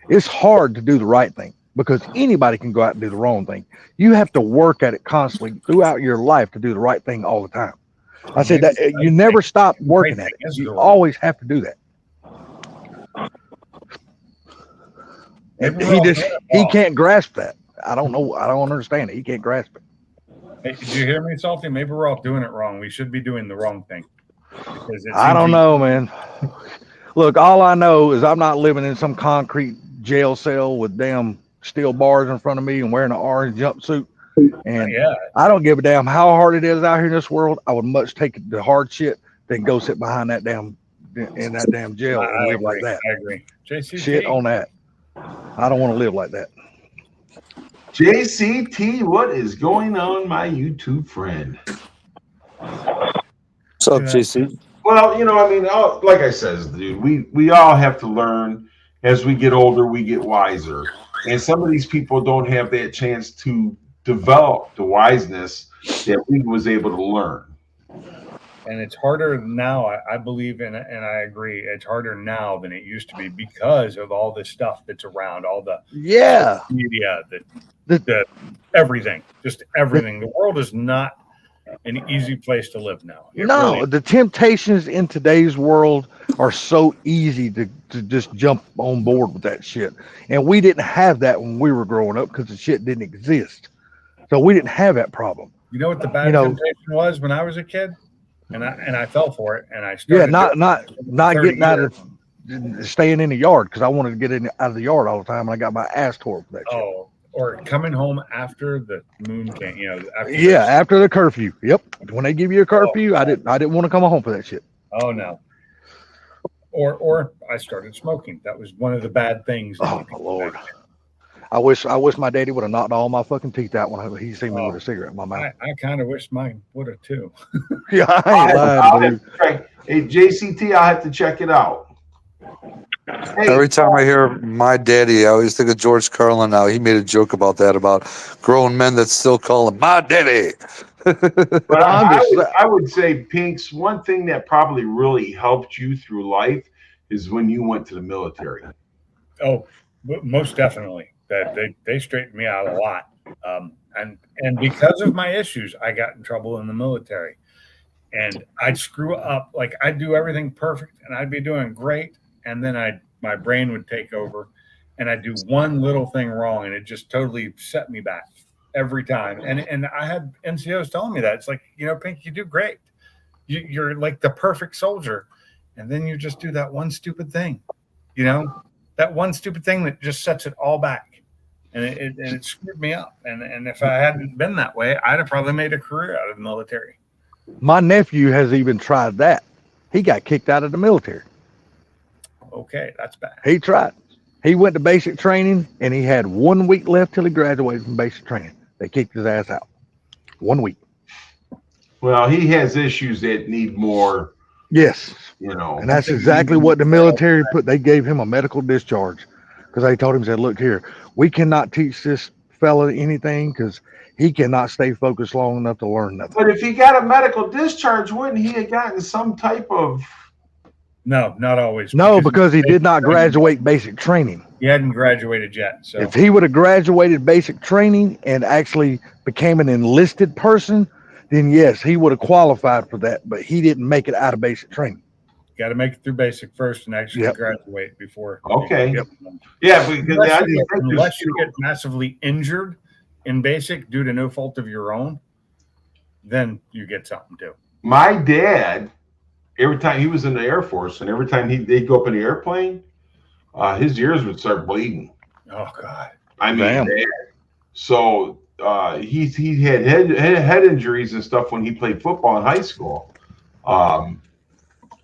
It's hard to do the right thing because anybody can go out and do the wrong thing. You have to work at it constantly throughout your life to do the right thing all the time. I said that you never stop working at it. You always have to do that. And he can't grasp that. I don't know. I don't understand it. He can't grasp it. Hey, did you hear me, Salty? Maybe we're all doing it wrong. We should be doing the wrong thing. I don't know, man. Look, all I know is I'm not living in some concrete jail cell with damn steel bars in front of me and wearing an orange jumpsuit. And Yeah, I don't give a damn how hard it is out here in this world. I would much take the hard shit than go sit behind that damn in that damn jail and live like that. I agree. JCT. Shit on that. I don't want to live like that. JCT, what is going on, my YouTube friend? What's up, JC? Well, you know, I mean, like I says, dude, we all have to learn as we get older, we get wiser. And some of these people don't have that chance to develop the wiseness that we was able to learn. And it's harder now, I believe, and I agree. It's harder now than it used to be because of all the stuff that's around, all the media, the everything, just everything. The world is not an easy place to live now. The temptations in today's world are so easy to just jump on board with that shit. And we didn't have that when we were growing up because the shit didn't exist. So we didn't have that problem. You know what the bad temptation was when I was a kid? And I fell for it, and I started. Yeah, not getting out of staying in the yard because I wanted to get out of the yard all the time, and I got my ass tore for that shit. Oh, or coming home after the moon came, after the curfew. Yep, when they give you a curfew, I didn't want to come home for that shit. Oh no. Or I started smoking. That was one of the bad things. Oh my Lord. I wish my daddy would have knocked all my fucking teeth out when he seen me with a cigarette in my mouth. I kind of wish mine would have too. Yeah, I ain't lying, dude. Hey, JCT, I'll have to check it out. Hey, Every time I hear my daddy, I always think of George Carlin now. He made a joke about that, about grown men that still call him my daddy. But I would say, Pinks, one thing that probably really helped you through life is when you went to the military. Oh, most definitely. That they straightened me out a lot. And because of my issues, I got in trouble in the military. And I'd screw up, like I'd do everything perfect and I'd be doing great. And then my brain would take over and I'd do one little thing wrong and it just totally set me back every time. And I had NCOs telling me that. It's like, Pink, you do great. You're like the perfect soldier. And then you just do that one stupid thing, that one stupid thing that just sets it all back. And it screwed me up. And if I hadn't been that way, I'd have probably made a career out of the military. My nephew has even tried that. He got kicked out of the military. Okay, that's bad. He tried. He went to basic training, and he had 1 week left till he graduated from basic training. They kicked his ass out. 1 week. Well, he has issues that need more. Yes. And that's exactly what the military put. They gave him a medical discharge because they told him, said, look here, we cannot teach this fella anything because he cannot stay focused long enough to learn nothing. But if he got a medical discharge, wouldn't he have gotten some type of... No, not always. No, because he did not graduate basic training. He hadn't graduated yet. So if he would have graduated basic training and actually became an enlisted person, then yes, he would have qualified for that. But he didn't make it out of basic training. You got to make it through basic first and actually graduate before. Okay. Yeah, because unless you get massively injured in basic due to no fault of your own, then you get something too. My dad, every time he was in the Air Force and every time they'd go up in the airplane, his ears would start bleeding. Oh God. I mean, so he had head injuries and stuff when he played football in high school.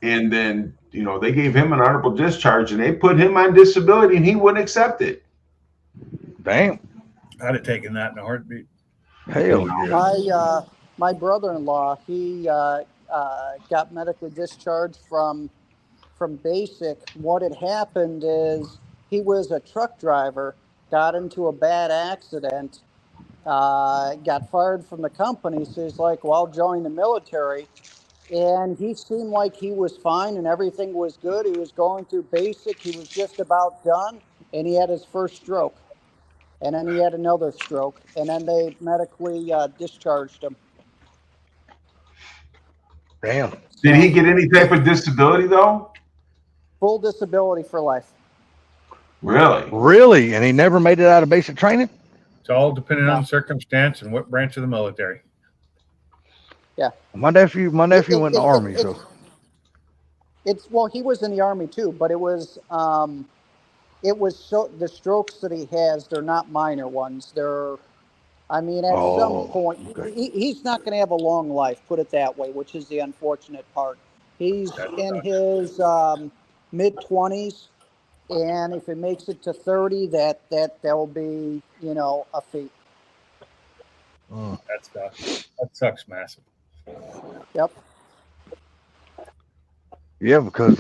And then you know, they gave him an honorable discharge and they put him on disability and he wouldn't accept it. Damn. I'd have taken that in a heartbeat. Hell yeah. My brother-in-law, he got medically discharged from basic. What had happened is he was a truck driver, got into a bad accident, got fired from the company. So he's like, well, I'll join the military. And he seemed like he was fine and everything was good. He was going through basic. He was just about done. And he had his first stroke. And then he had another stroke. And then they medically discharged him. Damn. Did he get any type of disability though? Full disability for life. Really? Really? And he never made it out of basic training? It's all depending on circumstance and what branch of the military. Yeah. My nephew went in the army, so Well, he was in the army too, but it was so the strokes that he has, they're not minor ones. They're, I mean, at some point, okay. he's not going to have a long life, put it that way, which is the unfortunate part. He's in his mid-20s, and if he makes it to 30, that will be, you know, a feat. That sucks massive. Yep. Yeah, because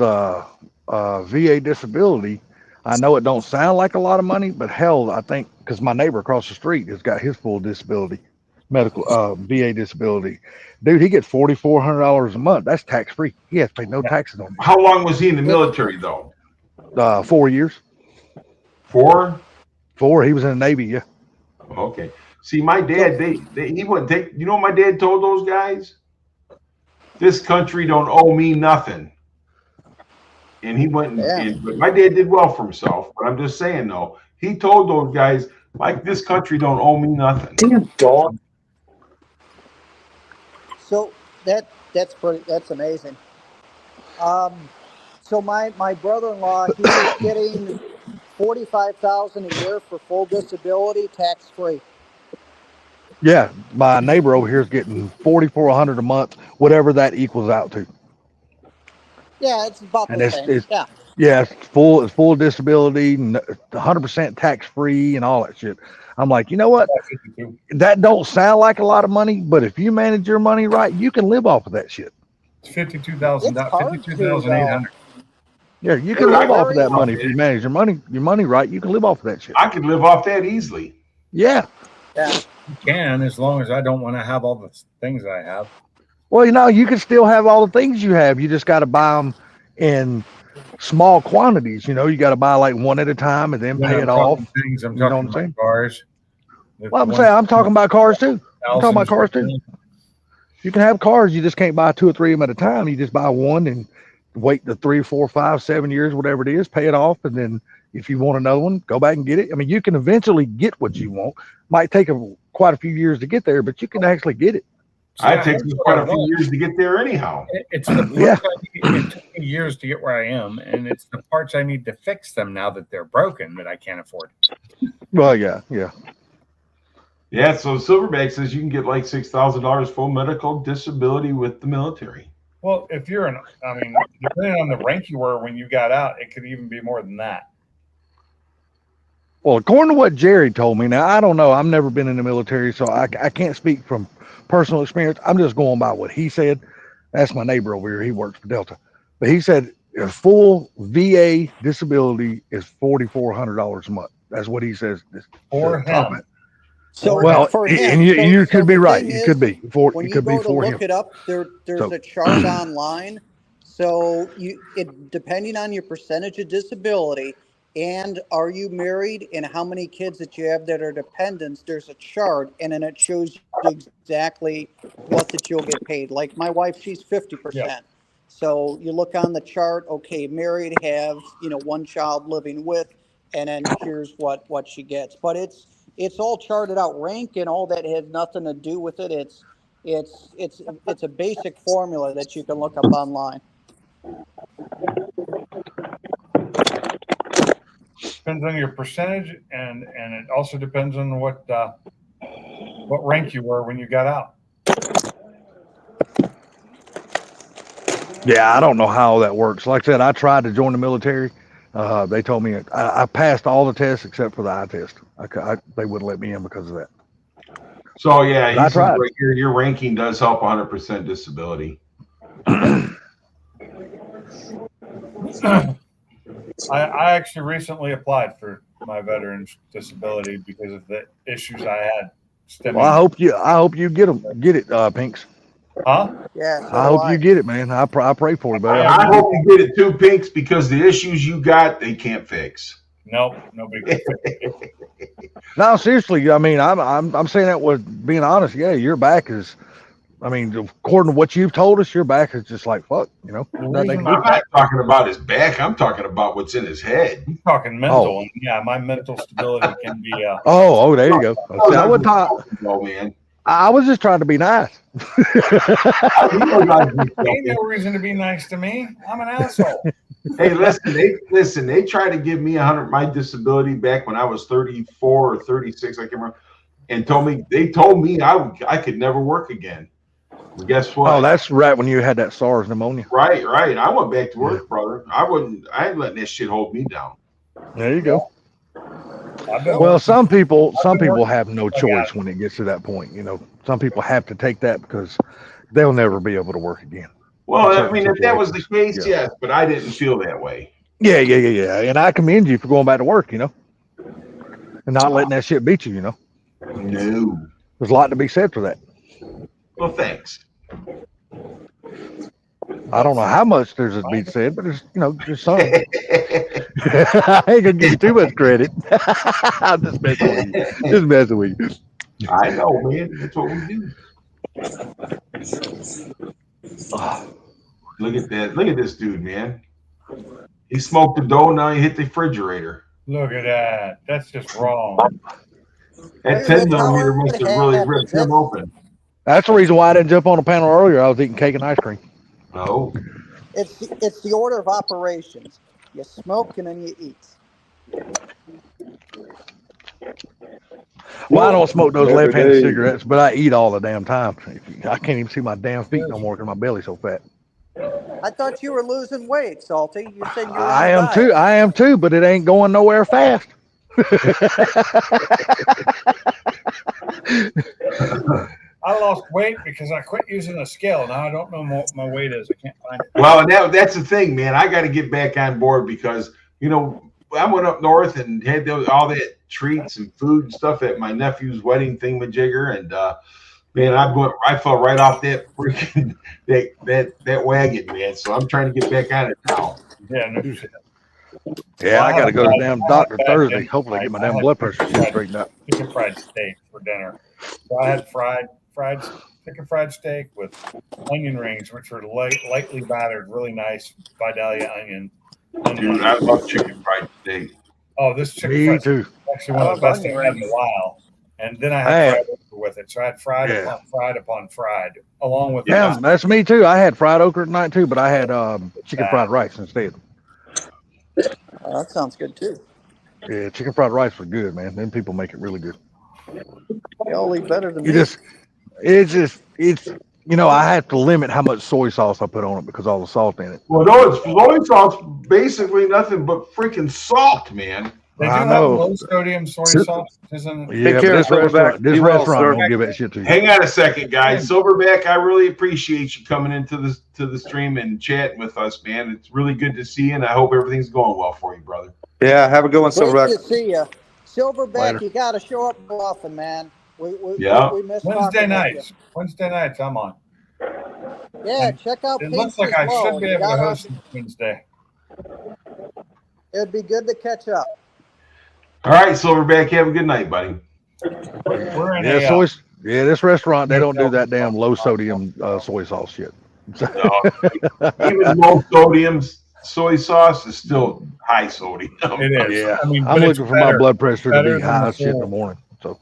VA disability, I know it don't sound like a lot of money, but hell, I think because my neighbor across the street has got his full disability, medical VA disability. Dude, he gets $4,400 a month. That's tax free. He has to pay no taxes on it. How long was he in the military though? 4 years. 4? 4. He was in the Navy. Yeah. Okay. See, my dad, he wouldn't take. You know what my dad told those guys? This country don't owe me nothing. And he went and but my dad did well for himself. But I'm just saying though, he told those guys, like, this country don't owe me nothing. Damn dog. So that's amazing. So my brother-in-law, he was getting $45,000 a year for full disability, tax free. Yeah, my neighbor over here is getting $4,400 a month, whatever that equals out to. Yeah, it's about And the same. Yeah, it's full disability, 100% tax free, and all that shit. I'm like, you know what? That don't sound like a lot of money, but if you manage your money right, you can live off of that shit. It's $52,800. Yeah, you can live off of that money if you manage your money right. You can live off of that shit. I could live off that easily. Yeah. Yeah. You can, as long as I don't want to have all the things I have. Well, you know, you can still have all the things you have. You just got to buy them in small quantities. You know, you got to buy like one at a time and then pay it off. I'm talking about cars. Well, I'm talking about cars too. I'm talking about cars too. You can have cars. You just can't buy 2 or 3 of them at a time. You just buy one and wait the 3, 4, 5, 7 years, whatever it is, pay it off. And then if you want another one, go back and get it. I mean, you can eventually get what you want. Might take quite a few years to get there, but you can actually get it. It takes me quite a few years to get there anyhow. It's the parts it took me years to get where I am, and it's the parts I need to fix them now that they're broken that I can't afford. Well, yeah. Yeah, so Silverback says you can get like $6,000 full medical disability with the military. Well, if you're depending on the rank you were when you got out, it could even be more than that. Well, according to what Jerry told me, now I don't know. I've never been in the military, so I can't speak from personal experience. I'm just going by what he said. That's my neighbor over here. He works for Delta. But he said a full VA disability is $4,400 a month. That's what he says. For him. So well, for him, and you could be right. It could be for when it could be for him. Look it up. There's a chart online. So depending on your percentage of disability and are you married and how many kids that you have that are dependents, there's a chart and then it shows you exactly what that you'll get paid. Like my wife, she's 50%. Yeah. So you look on the chart, okay, married, have, one child living with, and then here's what she gets. But it's all charted out. Rank and all that has nothing to do with it. It's a basic formula that you can look up online. Depends on your percentage, and it also depends on what rank you were when you got out. Yeah, I don't know how that works. Like I said, I tried to join the military. They told me I passed all the tests except for the eye test. They wouldn't let me in because of that. So yeah, But I he says tried. right here, your ranking does help 100% disability. I actually recently applied for my veterans disability because of the issues I had stemming. Well, I hope you get it, Pinks. Huh? Yeah, so I do hope you get it, man. I pray for you, buddy. I hope you get it too, Pinks, because the issues you got, they can't fix. Nope, nobody can fix it. No, seriously. I mean, I'm saying that with being honest. Yeah, your back is. I mean, according to what you've told us, your back is just like fuck. You know, The nothing they reason can I'm do. not talking about his back. I'm talking about what's in his head. I'm talking mental, Oh. and yeah, my mental stability can be. Oh, there you go. See, I wasn't talking. No, man. I was just trying to be nice. Ain't no reason to be nice to me. I'm an asshole. Hey, listen. They tried to give me 100 my disability back when I was 34 or 36. I can't remember, and they told me I could never work again. Well, guess what? Oh, that's right when you had that SARS pneumonia. Right. I went back to work, brother. I ain't letting that shit hold me down. There you go. Well, Well, some people have no choice when it gets to that point. You know, some people have to take that because they'll never be able to work again. Well, In I mean, certain if that was the case, situations, yeah. yes, but I didn't feel that way. Yeah. And I commend you for going back to work, you know, and not letting that shit beat you, you know. No. There's a lot to be said for that. Well, thanks. I don't know how much there's to be said, but there's, you know, there's some. I ain't gonna give you too much credit. I'm just messing with you. I know, man. That's what we do. Look at that. Look at this dude, man. He smoked the dough. Now he hit the refrigerator. look at that. That's just wrong. That 10 millimeter must have really ripped him open. That's the reason why I didn't jump on the panel earlier. I was eating cake and ice cream. No. It's the order of operations. You smoke and then you eat. Well, I don't smoke those Every left-handed day. cigarettes, but I eat all the damn time. I can't even see my damn feet no more because my belly's so fat. I thought you were losing weight, Salty. You said you were I on a am too. diet. I am too, but it ain't going nowhere fast. I lost weight because I quit using a scale. Now I don't know what my weight is. I can't find it. Well, and that's the thing, man. I got to get back on board because, you know, I went up north and had all that treats and food and stuff at my nephew's wedding thingamajigger. And, man, I fell right off that freaking that wagon, man. So I'm trying to get back on it now. Yeah, no shit. Yeah, I got to go to the damn doctor bad Thursday. dinner Hopefully, get my tonight. I damn had blood pressure shit straightened out. Chicken fried steak for dinner. So I had fried chicken fried steak with onion rings, which were lightly battered, really nice Vidalia onion. Dude, I love chicken fried steak. Oh, this chicken Me fried steak too. is actually one of the best I've had in a while. And then I had fried okra with it. So I had fried upon fried, along with Yeah, that's me too. I had fried okra tonight too, but I had chicken Yeah. fried rice instead. Oh, that sounds good too. Yeah, chicken fried rice was good, man. Then people make it really good. You'll eat better than You me. it's you know, I have to limit how much soy sauce I put on it because all the salt in it. Well, no, it's soy sauce, basically nothing but freaking salt, man. They do I have know. low sodium soy sauce, isn't it? Yeah, but care, this Silverback. Be well, restaurant sir. won't give that shit to you. Hang on a second, guys. Silverback, I really appreciate you coming into the stream and chatting with us, man. It's really good to see you, and I hope everything's going well for you, brother. Yeah, have a good one, Great Silverback. to see you. Silverback, Later. you got to show up more often, man. We Yeah. miss Wednesday talking with nights. Wednesday nights, I'm on. you. Yeah, check out It Pinks looks like as I well. should be You able to gotta- host Wednesday. It'd be good to catch up. All right, Silverback, have a good night, buddy. We're in Yeah, this restaurant they don't do that damn low sodium soy sauce shit. Even low sodium soy sauce is still high sodium. It is. Yeah, I mean, I'm but it's looking for my better. blood pressure to better be than high as shit in before. the morning. So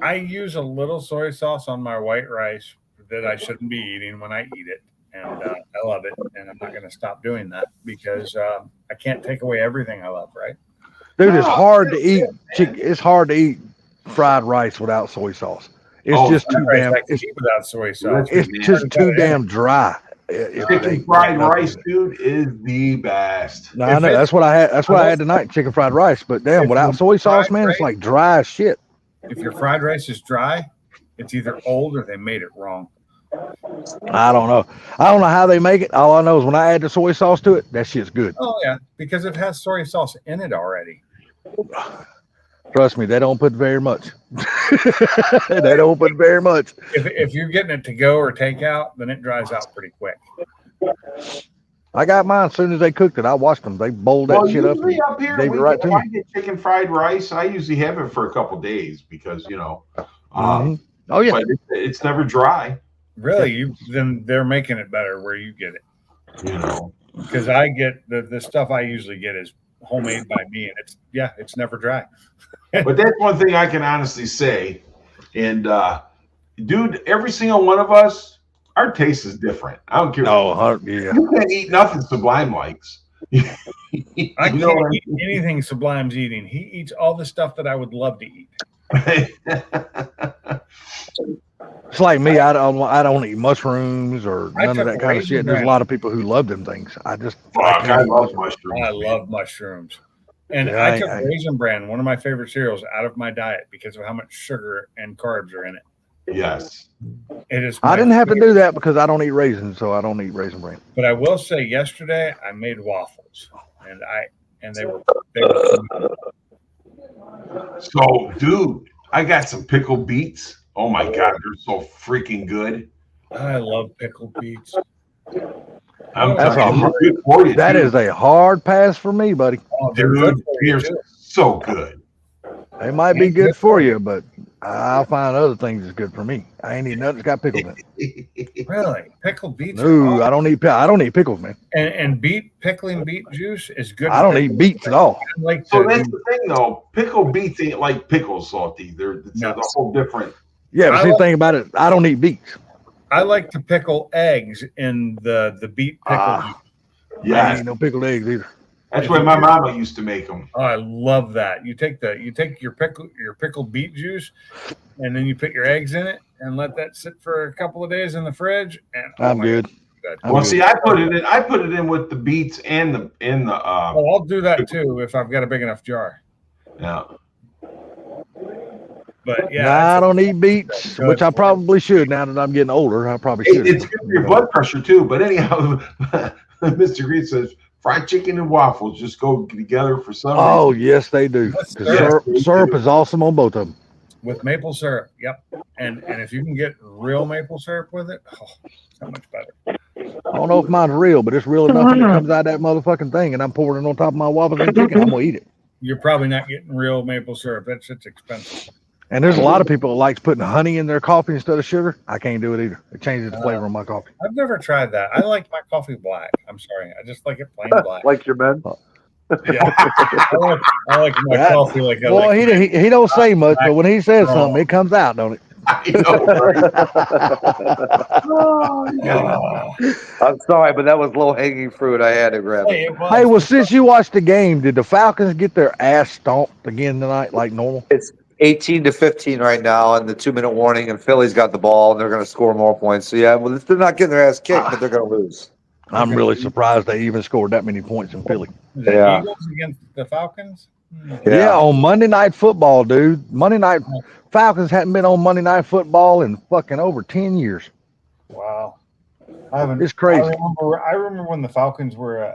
I use a little soy sauce on my white rice that I shouldn't be eating when I eat it. And I love it. And I'm not going to stop doing that because I can't take away everything I love, right? dude, it's hard to eat it's hard to eat fried rice without soy sauce. It's just too Rice damn I can eat without soy sauce. it's just too damn dry. If Chicken they- fried nothing rice, in it. dude, is the best. No, I know. That's what I had. That's what I had tonight. Chicken fried rice. But damn, If without you soy sauce, fried man, it's rice- like dry as shit. If your fried rice is dry, it's either old or they made it wrong. I don't know. I don't know how they make it. All I know is when I add the soy sauce to it, that shit's good. Oh yeah, because it has soy sauce in it already. Trust me, they don't put very much. They don't put very much. If you're getting it to go or takeout, then it dries out pretty quick. I got mine as soon as they cooked it. I watched them. They bowled that shit up. Usually up here, gave we it right to if me. I get chicken fried rice, I usually have it for a couple days because Mhm. Oh yeah. but it's never dry. Really, then they're making it better where you get it. Because I get the stuff I usually get is homemade by me, and it's never dry. But that's one thing I can honestly say. And dude, every single one of us, our taste is different. I don't care. Oh, yeah. You can't eat nothing Sublime likes. I can't eat anything Sublime's eating. He eats all the stuff that I would love to eat. It's like me. I don't eat mushrooms or I none of took that kind of Raisin shit. There's a Bran. lot of people who love them things. I just Fuck, I can't. love mushrooms. I love mushrooms. And Yeah, I took I- Raisin Bran, one of my favorite cereals, out of my diet because of how much sugar and carbs are in it. Yes. It is. I my didn't have to favorite. do that because I don't eat raisins, so I don't eat Raisin Bran. But I will say, yesterday I made waffles, and they were So, dude, I got some pickled beets. Oh my god, they're so freaking good. I love pickled beets. I'm That's telling you, all. they're good for you, That too. is a hard pass for me, buddy. Oh, they're good Dude, for you, they're too. so good. They might be good for you, but I'll find other things that's good for me. I ain't eating nothing that's got pickles in it. Really, pickled beets. No, are I don't eat pickles, man. and pickling beet juice is good. I don't eat beets at all. I like So to that's do- the thing, though. Pickled beets ain't like pickles, Salty. It's No. a whole different. Yeah, but I see, the like- thing about it, I don't eat beets. I like to pickle eggs in the beet pickle. Ah. juice. I Yeah, ain't eat no pickled eggs either. that's why my mama used to make them. Oh, I love that. You take your pickled beet juice, and then you put your eggs in it, and let that sit for a couple of days in the fridge. And oh I'm my good. God, I'm Well, good. see, I put it in with the beets and the Oh, I'll do that too if I've got a big enough jar. yeah. But yeah, Nah, I don't eat beets, that's good which I for you. probably should now that I'm getting older. I probably should. It's good for your blood pressure too. But anyhow, Mr. Green says fried chicken and waffles just go together for some Oh, reason. yes, they do. 'Cause Yes, syrup, they syrup do. is awesome on both of them. with maple syrup. Yep, and if you can get real maple syrup with it, oh, so much better. I don't know if mine's real, but it's real enough that it comes out of that motherfucking thing, and I'm pouring it on top of my waffles and chicken. I'm gonna eat it. You're probably not getting real maple syrup. It's expensive. And there's a lot of people that likes putting honey in their coffee instead of sugar. I can't do it either. It changes the flavor of my coffee. I've never tried that. I like my coffee black. I'm sorry, I just like it plain black. Like your men. Yeah. I like my That- coffee like I Boy, like. he don't say much, but when he says Oh. something, it comes out, don't it? I know, right? Oh. I'm sorry, but that was low hanging fruit. I had to grab Hey, it. it was. Hey, well, since you watched the game, did the Falcons get their ass stomped again tonight like normal? It's 18-15 right now, and the 2-minute warning, and Philly's got the ball, and they're going to score more points. So yeah, well, they're not getting their ass kicked, but they're going to lose. I'm really surprised they even scored that many points in Philly. The Yeah. Eagles against the Falcons. Yeah, on Monday Night Football, dude. Monday Night Falcons hadn't been on Monday Night Football in fucking over 10 years. Wow. I haven't. It's crazy. I remember when the Falcons were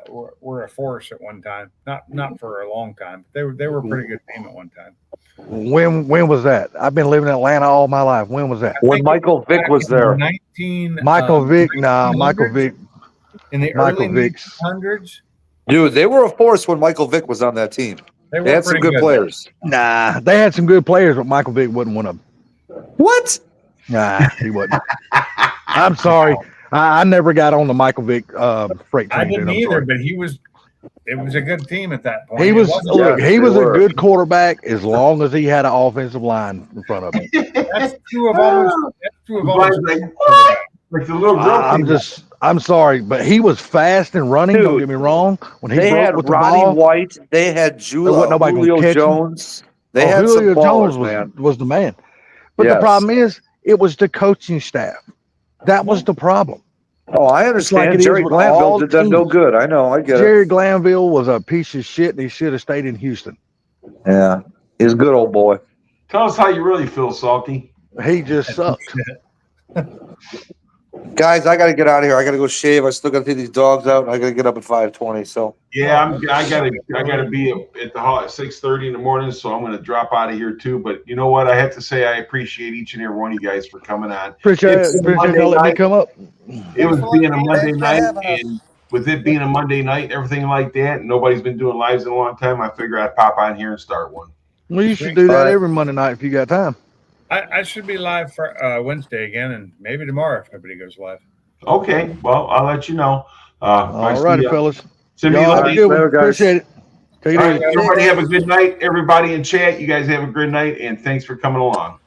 a force at one time. Not for a long time. They were a pretty good team at one time. When was that? I've been living in Atlanta all my life. When was that? I When think Michael Vick back was in there. 19 Michael Vick, nah, 1900s, Michael Vick. in the Michael early Vick's. 1900s. Dude, they were a force when Michael Vick was on that team. They were They had some pretty good players. Nah, they had some good players, but Michael Vick wasn't one of them. What? Nah, he wasn't. I'm sorry. I never got on the Michael Vick freight train. I didn't dude. I'm either, sorry. but he was. It was a good team at that point. He It was wasn't- look, Yes, he was they a were. good quarterback as long as he had an offensive line in front of him. That's true of almost. That's true of Brian's almost. like, what? Like the little girl. I'm sorry, but he was fast and running. Don't Dude, get me wrong. When he They broke had with the Ronnie ball, White. They had There wasn't nobody gonna Julio catch him. Jones. They had Julio some ballers, Jones man. was the man. But the Yes. problem is, it was the coaching staff. That was the problem. Oh, I like understand. it is Jerry with all Glanville did them no teams. good. I know. I get Jerry it. Glanville was a piece of shit, and he should have stayed in Houston. Yeah, he's a good old boy. Tell us how you really feel, Salty. He just sucked. Guys, I got to get out of here. I got to go shave. I still got to take these dogs out. I got to get up at 5:20. So Yeah, I gotta be at the hall at 6:30 in the morning, so I'm gonna drop out of here too. But you know what? I have to say I appreciate each and every one of you guys for coming on. Appreciate It's it. been a Appreciate Monday y'all letting me night. come up. It was being a Monday Thanks for night, having us. and with it being a Monday night and everything like that, and nobody's been doing lives in a long time, I figure I'd pop on here and start one. Well, you should do that All right. every Monday night if you got time. I should be live for Wednesday again, and maybe tomorrow if nobody goes live. Okay, well, I'll let you know. All righty, fellas. Send me a Y'all have a link. good one. Later, guys. Appreciate it. Take it All easy. right, everybody have a good night. Everybody in chat, you guys have a good night, and thanks for coming along.